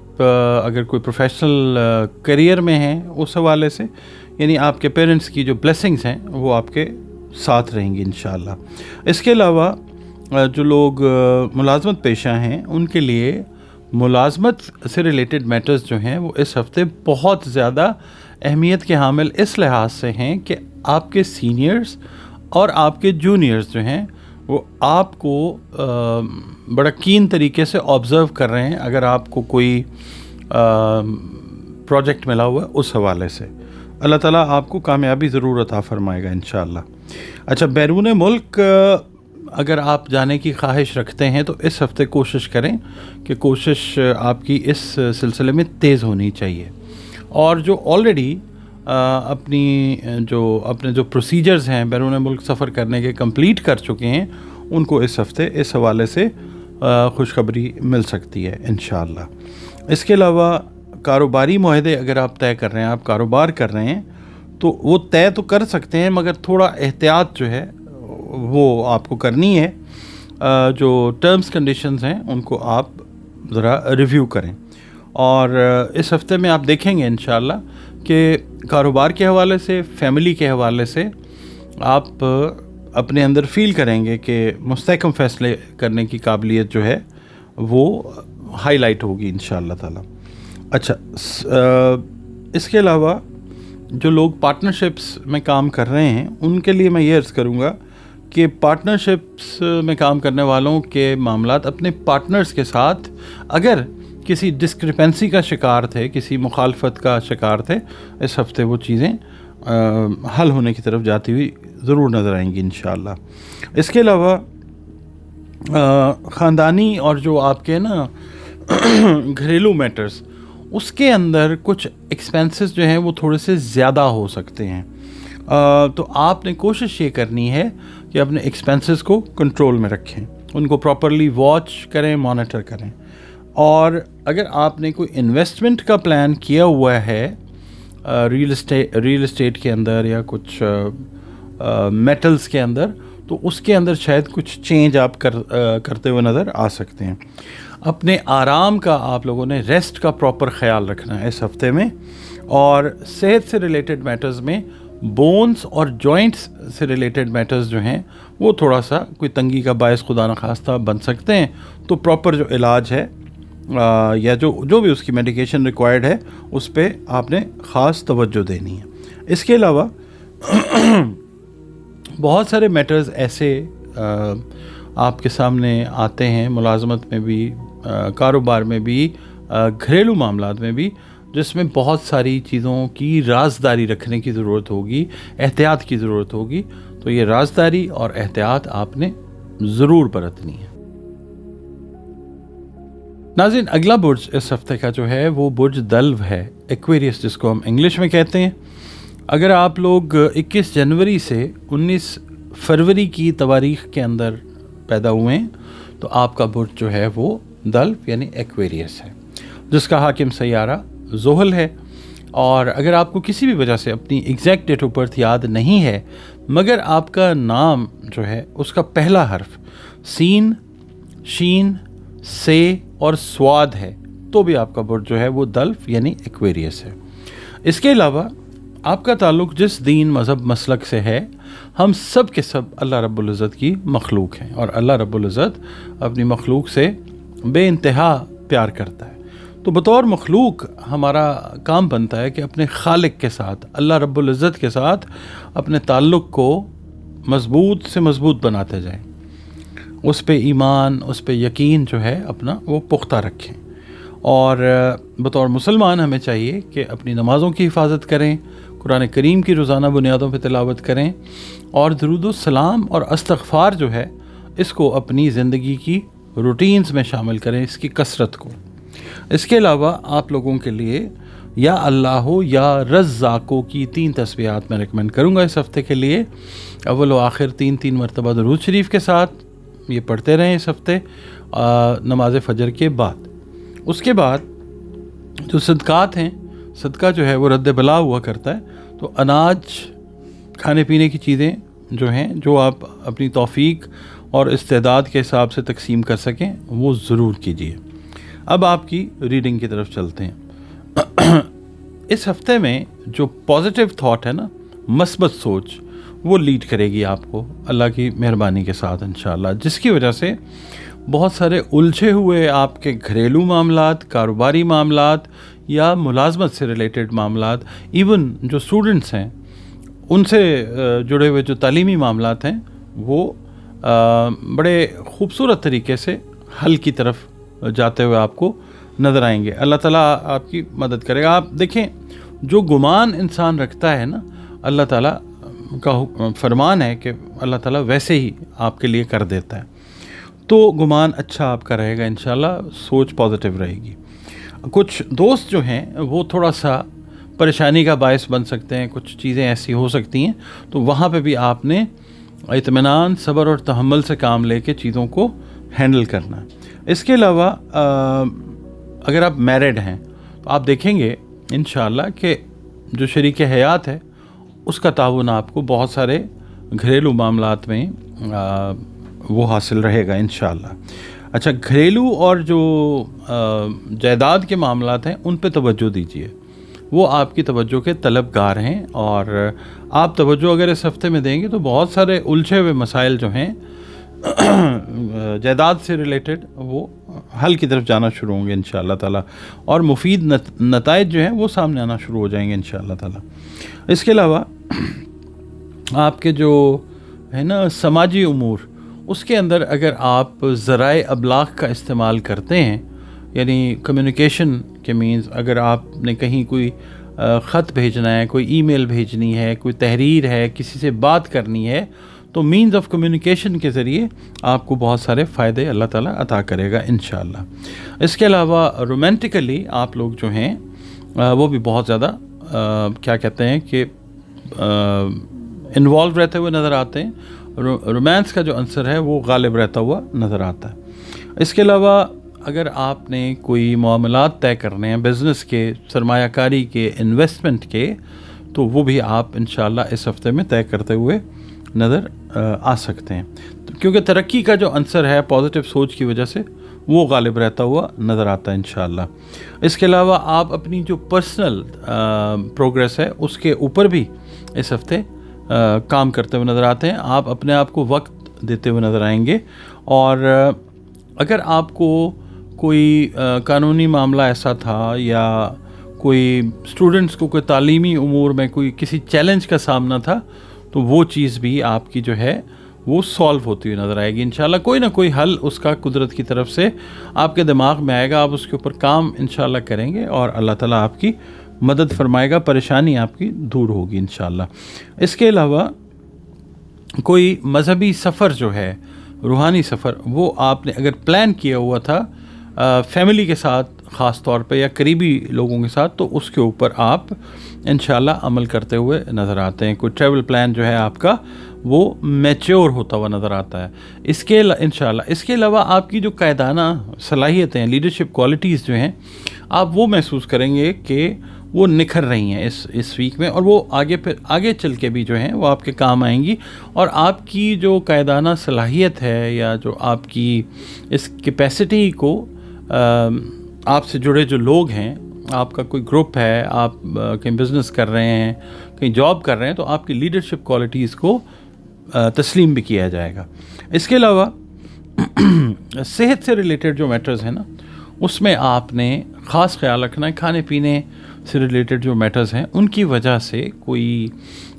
اگر کوئی پروفیشنل کیریئر میں ہیں اس حوالے سے، یعنی آپ کے پیرنٹس کی جو بلیسنگز ہیں وہ آپ کے ساتھ رہیں گی انشاءاللہ۔ اس کے علاوہ جو لوگ ملازمت پیشہ ہیں ان کے لیے ملازمت سے ریلیٹڈ میٹرز جو ہیں وہ اس ہفتے بہت زیادہ اہمیت کے حامل اس لحاظ سے ہیں کہ آپ کے سینئرز اور آپ کے جونیئرز جو ہیں وہ آپ کو بڑا کین طریقے سے آبزرو کر رہے ہیں، اگر آپ کو کوئی پروجیکٹ ملا ہوا ہے اس حوالے سے۔ اللہ تعالیٰ آپ کو کامیابی ضرور عطا فرمائے گا انشاءاللہ۔ اچھا، بیرون ملک اگر آپ جانے کی خواہش رکھتے ہیں تو اس ہفتے کوشش کریں کہ کوشش آپ کی اس سلسلے میں تیز ہونی چاہیے، اور جو آلریڈی اپنے جو پروسیجرز ہیں بیرون ملک سفر کرنے کے کمپلیٹ کر چکے ہیں، ان کو اس ہفتے اس حوالے سے خوشخبری مل سکتی ہے انشاءاللہ۔ اس کے علاوہ کاروباری معاہدے اگر آپ طے کر رہے ہیں، آپ کاروبار کر رہے ہیں، تو وہ طے تو کر سکتے ہیں، مگر تھوڑا احتیاط جو ہے وہ آپ کو کرنی ہے۔ جو ٹرمز کنڈیشنز ہیں ان کو آپ ذرا ریویو کریں، اور اس ہفتے میں آپ دیکھیں گے انشاءاللہ کہ کاروبار کے حوالے سے، فیملی کے حوالے سے آپ اپنے اندر فیل کریں گے کہ مستحکم فیصلے کرنے کی قابلیت جو ہے وہ ہائی لائٹ ہوگی انشاءاللہ تعالی۔ اچھا، اس کے علاوہ جو لوگ پارٹنرشپس میں کام کر رہے ہیں ان کے لیے میں یہ عرض کروں گا کہ پارٹنرشپس میں کام کرنے والوں کے معاملات اپنے پارٹنرز کے ساتھ اگر کسی ڈسکرپنسی کا شکار تھے، کسی مخالفت کا شکار تھے، اس ہفتے وہ چیزیں حل ہونے کی طرف جاتی ہوئی ضرور نظر آئیں گی انشاءاللہ۔ اس کے علاوہ خاندانی اور جو آپ کے گھریلو میٹرز، اس کے اندر کچھ ایکسپینسز جو ہیں وہ تھوڑے سے زیادہ ہو سکتے ہیں، تو آپ نے کوشش یہ کرنی ہے کہ اپنے ایکسپینسز کو کنٹرول میں رکھیں، ان کو پراپرلی واچ کریں، مانیٹر کریں، اور اگر آپ نے کوئی انویسٹمنٹ کا پلان کیا ہوا ہے ریل اسٹیٹ کے اندر یا کچھ میٹلز کے اندر، تو اس کے اندر شاید کچھ چینج آپ کرتے ہوئے نظر آ سکتے ہیں۔ اپنے آرام کا آپ لوگوں نے ریسٹ کا پراپر خیال رکھنا ہے اس ہفتے میں، اور صحت سے ریلیٹڈ میٹرز میں बोन्स और जॉइंट्स से रिलेटेड मैटर्स जो हैं वो थोड़ा सा कोई तंगी का बायस खुदा न खास्ता बन सकते हैं, तो प्रॉपर जो इलाज है या जो भी उसकी मेडिकेशन रिक्वायर्ड है उस पर आपने ख़ास तवज्जो देनी है। इसके अलावा बहुत सारे मैटर्स ऐसे आपके सामने आते हैं, मुलाजमत में भी, कारोबार में भी, घरेलू मामलात में भी, जिसमें बहुत सारी चीज़ों की राजदारी रखने की ज़रूरत होगी, एहतियात की ज़रूरत होगी। तो ये राजदारी और एहतियात आपने ज़रूर बरतनी है। नाज़रीन, अगला बुर्ज इस हफ्ते का जो है वो बुर्ज दल्व है, एक्वेरियस जिसको हम इंग्लिश में कहते हैं। अगर आप लोग 21 जनवरी से 19 फरवरी की तवारीख़ के अंदर पैदा हुए हैं तो आपका बुर्ज जो है वो दल्व यानी एक्वेरियस है, जिसका हाकिम सैयारा ज़ोहल है। और अगर आपको किसी भी वजह से अपनी एग्जैक्ट डेट ऑफ बर्थ याद नहीं है, मगर आपका नाम जो है उसका पहला हर्फ सीन, शीन, से और स्वाद है, तो भी आपका बुर्ज जो है वो दल्व यानी एक्वेरियस है। इसके अलावा आपका ताल्लुक़ जिस दीन, मज़हब, मसलक से है, हम सब के सब अल्लाह रब्बुल इज़्ज़त की मखलूक हैं और अल्लाह रब्बुल इज़्ज़त अपनी मखलूक से बेइंतहा प्यार करता है। तो बतौर मखलूक हमारा काम बनता है कि अपने खालिक के साथ, अल्लाह रब्बुल इज़्ज़त के साथ अपने ताल्लुक़ को मज़बूत से मज़बूत बनाते जाएं, उस पे ईमान, उस पे यकीन जो है अपना वो पुख्ता रखें। और बतौर मुसलमान हमें चाहिए कि अपनी नमाज़ों की हिफाजत करें, कुरान करीम की रोज़ाना बुनियादों पे तिलावत करें और दुरूद व सलाम और इस्तग़फ़ार जो है इसको अपनी ज़िंदगी की रूटीन्स में शामिल करें, इसकी कसरत को। इसके अलावा आप लोगों के लिए या अल्लाह या रज़्ज़ाक़ो की 3 तस्बीहात मैं रिकमेंड करूँगा इस हफ़्ते के लिए। अव्वल व आखिर 3 मरतबा दरूद शरीफ के साथ ये पढ़ते रहें इस हफ़्ते नमाज फ़जर के बाद। उसके बाद जो सदक़ात हैं, सदका जो है वो रद्द बला हुआ करता है, तो अनाज, खाने पीने की चीज़ें जो हैं, जो आप अपनी तौफ़ीक और इस्तेदाद के हिसाब से तकसीम कर सकें, वो ज़रूर कीजिए। अब आपकी रीडिंग की तरफ चलते हैं। इस हफ्ते में जो पॉजिटिव थॉट है ना, मस्बत सोच, वो लीड करेगी आपको अल्लाह की मेहरबानी के साथ इंशाअल्लाह, जिसकी वजह से बहुत सारे उलझे हुए आपके घरेलू मामलात, कारोबारी मामलात या मुलाजमत से रिलेटेड मामलात, इवन जो स्टूडेंट्स हैं उनसे जुड़े हुए जो तालीमी मामलात हैं, वो बड़े ख़ूबसूरत तरीके से हल की तरफ जाते हुए आपको नज़र आएंगे। अल्लाह ताला आपकी मदद करेगा। आप देखें, जो गुमान इंसान रखता है ना, अल्लाह ताला का फरमान है कि अल्लाह ताला वैसे ही आपके लिए कर देता है। तो गुमान अच्छा आपका रहेगा इंशाल्लाह, सोच पॉजिटिव रहेगी। कुछ दोस्त जो हैं वो थोड़ा सा परेशानी का बायस बन सकते हैं, कुछ चीज़ें ऐसी हो सकती हैं, तो वहाँ पे भी आपने इत्मीनान, सब्र और तहम्मुल से काम लेके चीज़ों को हैंडल करना है। इसके अलावा अगर आप मैरिड हैं तो आप देखेंगे इंशाअल्लाह कि जो शरीक हयात है उसका ताउन आपको बहुत सारे घरेलू मामलात में वो हासिल रहेगा इंशाअल्लाह। अच्छा, घरेलू और जो जायदाद के मामलात हैं उन पे तवज्जो दीजिए, वो आपकी तवज्जो के तलबगार हैं और आप तवज्जो अगर इस हफ्ते में देंगे तो बहुत सारे उलझे हुए मसाइल जो हैं जायदाद से रिलेटेड वो हल की तरफ जाना शुरू होंगे इंशाअल्लाह ताला, और मुफीद नताइज जो हैं वो सामने आना शुरू हो जाएंगे इंशाअल्लाह ताला। इसके अलावा आपके जो है ना समाजी उमूर, उसके अंदर अगर आप ज़राए अबलाग का इस्तेमाल करते हैं, यानी कम्युनिकेशन के मीन्स, अगर आपने कहीं कोई ख़त भेजना है, कोई ईमेल भेजनी है, कोई तहरीर है, किसी से बात करनी है, तो मीन्स ऑफ कम्युनिकेशन के ज़रिए आपको बहुत सारे फ़ायदे अल्लाह ताला अता करेगा इंशाअल्लाह। इसके अलावा रोमांटिकली आप लोग जो हैं वो भी बहुत ज़्यादा क्या कहते हैं कि इन्वॉल्व रहते हुए नज़र आते हैं। रोमांस का जो आंसर है वो गालिब रहता हुआ नज़र आता है। इसके अलावा अगर आपने कोई मामलात तय करने हैं बिज़नेस के, सरमायाकारी के, इन्वेस्टमेंट के, तो वो भी आप इंशाअल्लाह इस हफ्ते में तय करते हुए नज़र आ सकते हैं, तो क्योंकि तरक्की का जो आंसर है पॉजिटिव सोच की वजह से वो गालिब रहता हुआ नज़र आता है इंशाअल्लाह। इसके अलावा आप अपनी जो पर्सनल प्रोग्रेस है उसके ऊपर भी इस हफ्ते काम करते हुए नज़र आते हैं। आप अपने आप को वक्त देते हुए नज़र आएंगे। और अगर आपको कोई कानूनी मामला ऐसा था या कोई स्टूडेंट्स को कोई तालीमी उमूर में कोई किसी चैलेंज का सामना था, तो वो चीज़ भी आपकी जो है वो सॉल्व होती हुई नज़र आएगी इंशाल्लाह। कोई ना कोई हल उसका कुदरत की तरफ से आपके दिमाग में आएगा, आप उसके ऊपर काम इंशाल्लाह करेंगे और अल्लाह ताला आपकी मदद फरमाएगा, परेशानी आपकी दूर होगी इंशाल्लाह। इसके अलावा कोई मज़हबी सफ़र जो है, रूहानी सफ़र, वो आपने अगर प्लान किया हुआ था फैमिली के साथ ख़ास तौर पे या करीबी लोगों के साथ, तो उसके ऊपर आप इंशाल्लाह अमल करते हुए नज़र आते हैं। कोई ट्रैवल प्लान जो है आपका वो मैच्योर होता हुआ नज़र आता है इंशाल्लाह। इसके अलावा आपकी जो कायदाना सलाहियतें हैं, लीडरशिप क्वालिटीज़ जो हैं, आप वो महसूस करेंगे कि वो निखर रही हैं इस वीक में, और वो आगे चल के भी जो हैं वो आपके काम आएंगी। और आपकी जो कायदाना सलाहियत है या जो आपकी इस कैपेसिटी को आपसे जुड़े जो लोग हैं, आपका कोई ग्रुप है, आप कहीं बिज़नेस कर रहे हैं, कहीं जॉब कर रहे हैं, तो आपकी लीडरशिप क्वालिटीज़ को तस्लीम भी किया जाएगा। इसके अलावा सेहत से रिलेटेड जो मैटर्स हैं ना, उसमें आपने ख़ास ख्याल रखना है। खाने पीने से रिलेटेड जो मैटर्स हैं उनकी वजह से कोई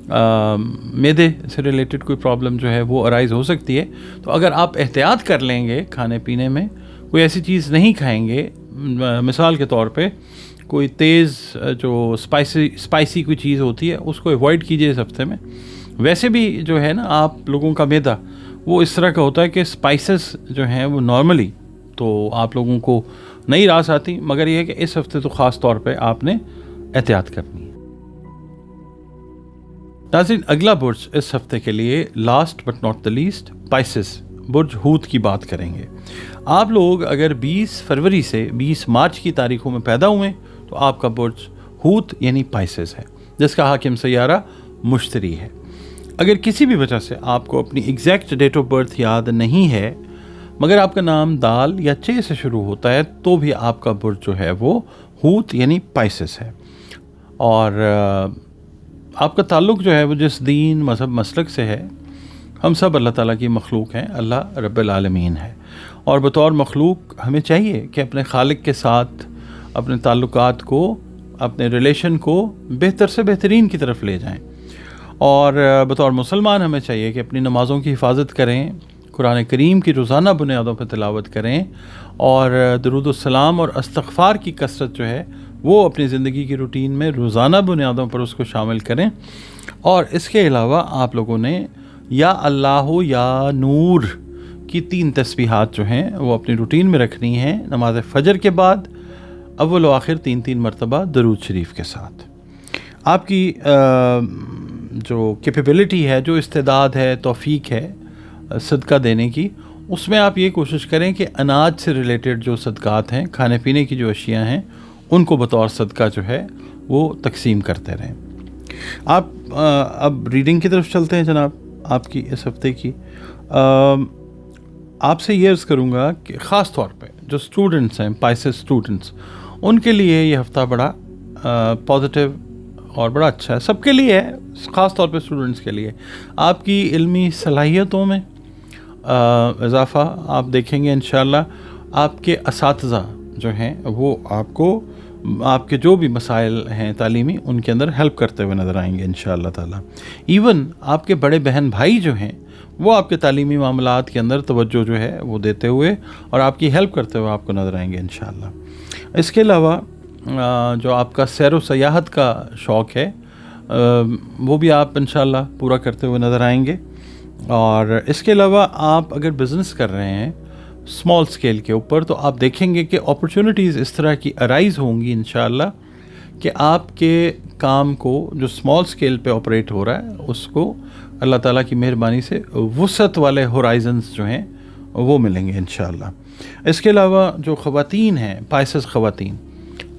मैदे से रिलेटेड कोई प्रॉब्लम जो है वो अराइज़ हो सकती है। तो अगर आप एहतियात कर लेंगे खाने पीने में, कोई ऐसी चीज़ नहीं खाएंगे, मिसाल के तौर पे कोई तेज़ जो स्पाइसी कोई चीज़ होती है उसको अवॉइड कीजिए इस हफ्ते में। वैसे भी जो है ना, आप लोगों का मैदा वो इस तरह का होता है कि स्पाइसेस जो हैं वो नॉर्मली तो आप लोगों को नहीं रास आती, मगर ये है कि इस हफ्ते तो ख़ास तौर पे आपने एहतियात करनी है। नाज़रीन, अगला बुर्ज इस हफ्ते के लिए last but not the least Pisces बुर्ज हूत की बात करेंगे। आप लोग अगर 20 फरवरी से 20 मार्च की तारीखों में पैदा हुए तो आपका बुर्ज हूत यानी पाइसेस है, जिसका हाकिम सैयारा मुश्तरी है। अगर किसी भी वजह से आपको अपनी एग्जैक्ट डेट ऑफ बर्थ याद नहीं है, मगर आपका नाम दाल या चे से शुरू होता है, तो भी आपका बुर्ज जो है वो हूत यानी पाइसेस है। और आपका ताल्लुक़ जो है वो जिस दीन मज़हब मसलक से है, हम सब अल्लाह ताला की मखलूक हैं, अल्लाह रब्बुल आलमीन है। और बतौर मखलूक हमें चाहिए कि अपने खालिक के साथ अपने ताल्लुकात को, अपने रिलेशन को बेहतर से बेहतरीन की तरफ ले जाएं। और बतौर मुसलमान हमें चाहिए कि अपनी नमाज़ों की हिफाजत करें, कुरान करीम की रोज़ाना बुनियादों पर तिलावत करें, और दरूद सलाम और इस्तग़फ़ार की कसरत जो है वो अपनी ज़िंदगी की रूटीन में रोज़ाना बुनियादों पर उसको शामिल करें। और इसके अलावा आप लोगों ने या अल्लाह या नूर की 3 तस्बीहात जो हैं वो अपनी रूटीन में रखनी है नमाज फ़जर के बाद, अव्वल व आखिर 3-3 मरतबा दरूद शरीफ के साथ। आपकी जो कैपेबिलिटी है, जो इस्तेदाद है, तौफीक है सदका देने की, उसमें आप ये कोशिश करें कि अनाज से रिलेटेड जो सदकात हैं, खाने पीने की जो अशियाँ हैं, उनको बतौर सदका जो है वो तकसीम करते रहें। आप अब रीडिंग की तरफ चलते हैं जनाब। आपकी इस हफ्ते की आपसे ये अर्ज़ करूँगा कि ख़ास तौर पे जो स्टूडेंट्स हैं, पाइसेस स्टूडेंट्स, उनके लिए ये हफ़्ता बड़ा पॉजिटिव और बड़ा अच्छा है, सबके लिए है, ख़ास तौर पे स्टूडेंट्स के लिए। आपकी इल्मी सलाहियतों में इजाफ़ा आप देखेंगे इंशाअल्लाह। आपके असातिज़ा जो हैं वो आपको आपके जो भी मसाइल हैं तालीमी, उनके अंदर हेल्प करते हुए नज़र आएंगे इंशाअल्लाह ताला। इवन आपके बड़े बहन भाई जो हैं वो आपके तालीमी मामलात के अंदर तवज्जो जो है वो देते हुए और आपकी हेल्प करते हुए आपको नज़र आएंगे इंशाअल्लाह। इसके अलावा जो आपका सैर व सयाहत का शौक़ है वो भी आप इंशाअल्लाह पूरा करते हुए नज़र आएंगे। और इसके अलावा आप अगर बिज़नेस कर रहे हैं स्मॉल स्केल के ऊपर, तो आप देखेंगे कि अपॉर्चुनिटीज़ इस तरह की अराइज़ होंगी इंशाअल्लाह कि आपके काम को जो स्मॉल स्केल पे ऑपरेट हो रहा है उसको अल्लाह ताला की मेहरबानी से वुसअत वाले होराइजन्स जो हैं वो मिलेंगे इंशाअल्लाह। इसके अलावा जो ख़वातीन हैं, पाइसेस ख़वातीन,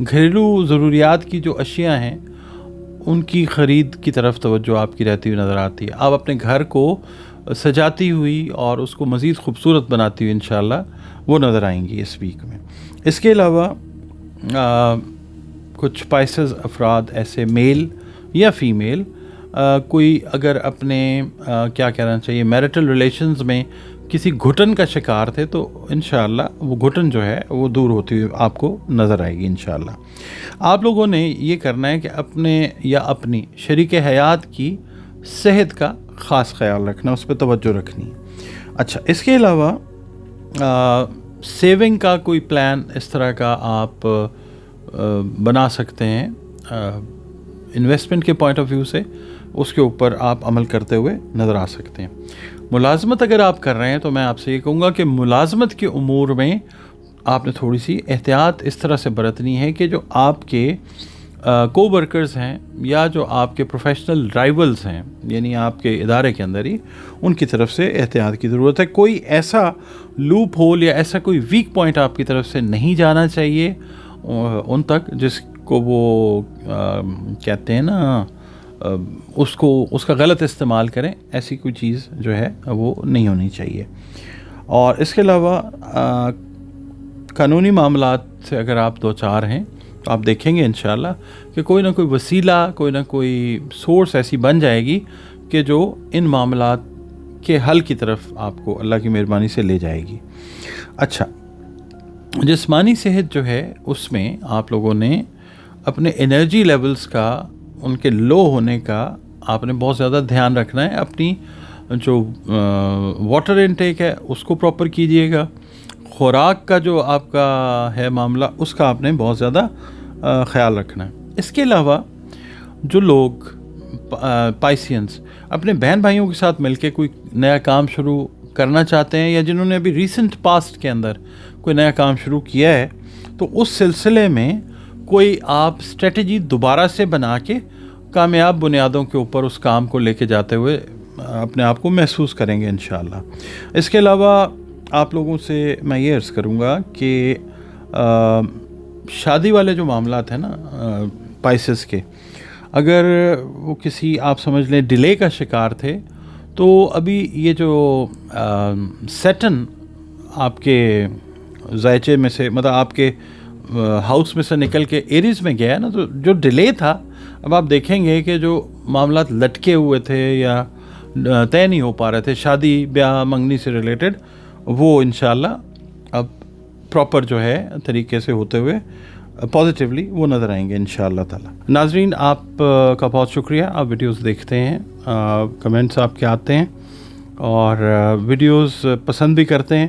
घरेलू ज़रूरियात की जो अशियाँ हैं उनकी ख़रीद की तरफ तवज्जो आपकी रहती हुई नज़र आती है। आप अपने घर को सजाती हुई और उसको मज़ीद खूबसूरत बनाती हुई इंशाअल्लाह वो नज़र आएंगी इस वीक में। इसके अलावा कुछ पाइसेस अफराद ऐसे मेल या फ़ीमेल کوئی اگر اپنے کیا کہنا چاہیے میرٹل ریلیشنز میں کسی گھٹن کا شکار تھے تو انشاءاللہ وہ گھٹن جو ہے وہ دور ہوتی ہوئی آپ کو نظر آئے گی انشاءاللہ۔ آپ لوگوں نے یہ کرنا ہے کہ اپنے یا اپنی شریک حیات کی صحت کا خاص خیال رکھنا، اس پہ توجہ رکھنی ہے۔ اچھا، اس کے علاوہ سیونگ کا کوئی پلان اس طرح کا آپ بنا سکتے ہیں انویسٹمنٹ کے پوائنٹ آف ویو سے، اس کے اوپر آپ عمل کرتے ہوئے نظر آ سکتے ہیں۔ ملازمت اگر آپ کر رہے ہیں تو میں آپ سے یہ کہوں گا کہ ملازمت کے امور میں آپ نے تھوڑی سی احتیاط اس طرح سے برتنی ہے کہ جو آپ کے کو ورکرز ہیں یا جو آپ کے پروفیشنل رائیولز ہیں، یعنی آپ کے ادارے کے اندر ہی، ان کی طرف سے احتیاط کی ضرورت ہے۔ کوئی ایسا لوپ ہول یا ایسا کوئی ویک پوائنٹ آپ کی طرف سے نہیں جانا چاہیے ان تک جس کو وہ کہتے ہیں نا اس کا غلط استعمال کریں، ایسی کوئی چیز جو ہے وہ نہیں ہونی چاہیے۔ اور اس کے علاوہ قانونی معاملات سے اگر آپ دو چار ہیں تو آپ دیکھیں گے انشاءاللہ کہ کوئی نہ کوئی وسیلہ، کوئی نہ کوئی سورس ایسی بن جائے گی کہ جو ان معاملات کے حل کی طرف آپ کو اللہ کی مہربانی سے لے جائے گی۔ اچھا، جسمانی صحت جو ہے اس میں آپ لوگوں نے اپنے انرجی لیولز کا، ان کے لو ہونے کا آپ نے بہت زیادہ دھیان رکھنا ہے۔ اپنی جو واٹر انٹیک ہے اس کو پراپر کیجیے گا۔ خوراک کا جو آپ کا ہے معاملہ، اس کا آپ نے بہت زیادہ خیال رکھنا ہے۔ اس کے علاوہ جو لوگ پائسینس اپنے بہن بھائیوں کے ساتھ مل کے کوئی نیا کام شروع کرنا چاہتے ہیں، یا جنہوں نے ابھی ریسنٹ پاسٹ کے اندر کوئی نیا کام شروع کیا ہے، تو اس سلسلے میں کوئی آپ اسٹریٹجی دوبارہ سے بنا کے کامیاب بنیادوں کے اوپر اس کام کو لے کے جاتے ہوئے اپنے آپ کو محسوس کریں گے انشاءاللہ۔ اس کے علاوہ آپ لوگوں سے میں یہ عرض کروں گا کہ شادی والے جو معاملات ہیں نا پائسس کے، اگر وہ کسی آپ سمجھ لیں ڈیلے کا شکار تھے، تو ابھی یہ جو سیٹن آپ کے ذائچے میں سے، مطلب آپ کے ہاؤس میں سے نکل کے ایریز میں گیا ہے نا، تو جو ڈیلے تھا، اب آپ دیکھیں گے کہ جو معاملات لٹکے ہوئے تھے یا طے نہیں ہو پا رہے تھے شادی بیاہ منگنی سے ریلیٹڈ، وہ انشاءاللہ اب پراپر جو ہے طریقے سے ہوتے ہوئے پازیٹیولی وہ نظر آئیں گے انشاءاللہ تعالی۔ ناظرین، آپ کا بہت شکریہ، آپ ویڈیوز دیکھتے ہیں، کمنٹس آپ کے آتے ہیں اور ویڈیوز پسند بھی کرتے ہیں۔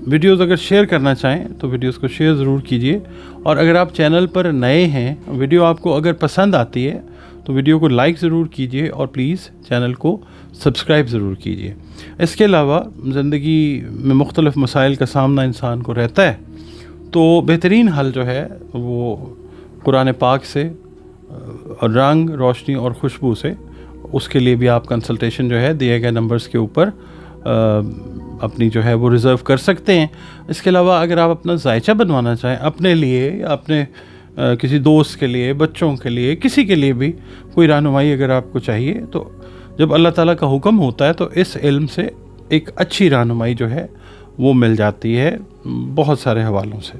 ویڈیوز اگر شیئر کرنا چاہیں تو ویڈیوز کو شیئر ضرور کیجیے، اور اگر آپ چینل پر نئے ہیں، ویڈیو آپ کو اگر پسند آتی ہے تو ویڈیو کو لائک ضرور کیجیے اور پلیز چینل کو سبسکرائب ضرور کیجیے۔ اس کے علاوہ زندگی میں مختلف مسائل کا سامنا انسان کو رہتا ہے، تو بہترین حل جو ہے وہ قرآن پاک سے اور رنگ، روشنی اور خوشبو سے، اس کے لیے بھی آپ کنسلٹیشن جو ہے دیے گئے نمبرز کے اوپر اپنی جو ہے وہ ریزرو کر سکتے ہیں۔ اس کے علاوہ اگر آپ اپنا ذائچہ بنوانا چاہیں اپنے لیے یا اپنے کسی دوست کے لیے، بچوں کے لیے، کسی کے لیے بھی کوئی رہنمائی اگر آپ کو چاہیے، تو جب اللہ تعالیٰ کا حکم ہوتا ہے تو اس علم سے ایک اچھی رہنمائی جو ہے وہ مل جاتی ہے بہت سارے حوالوں سے۔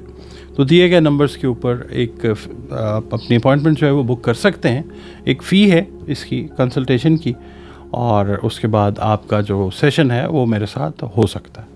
تو دیے گئے نمبرز کے اوپر ایک آپ اپنی اپوائنٹمنٹ جو ہے وہ بک کر سکتے ہیں۔ ایک فی ہے اس کی کنسلٹیشن کی، اور اس کے بعد آپ کا جو سیشن ہے وہ میرے ساتھ ہو سکتا ہے۔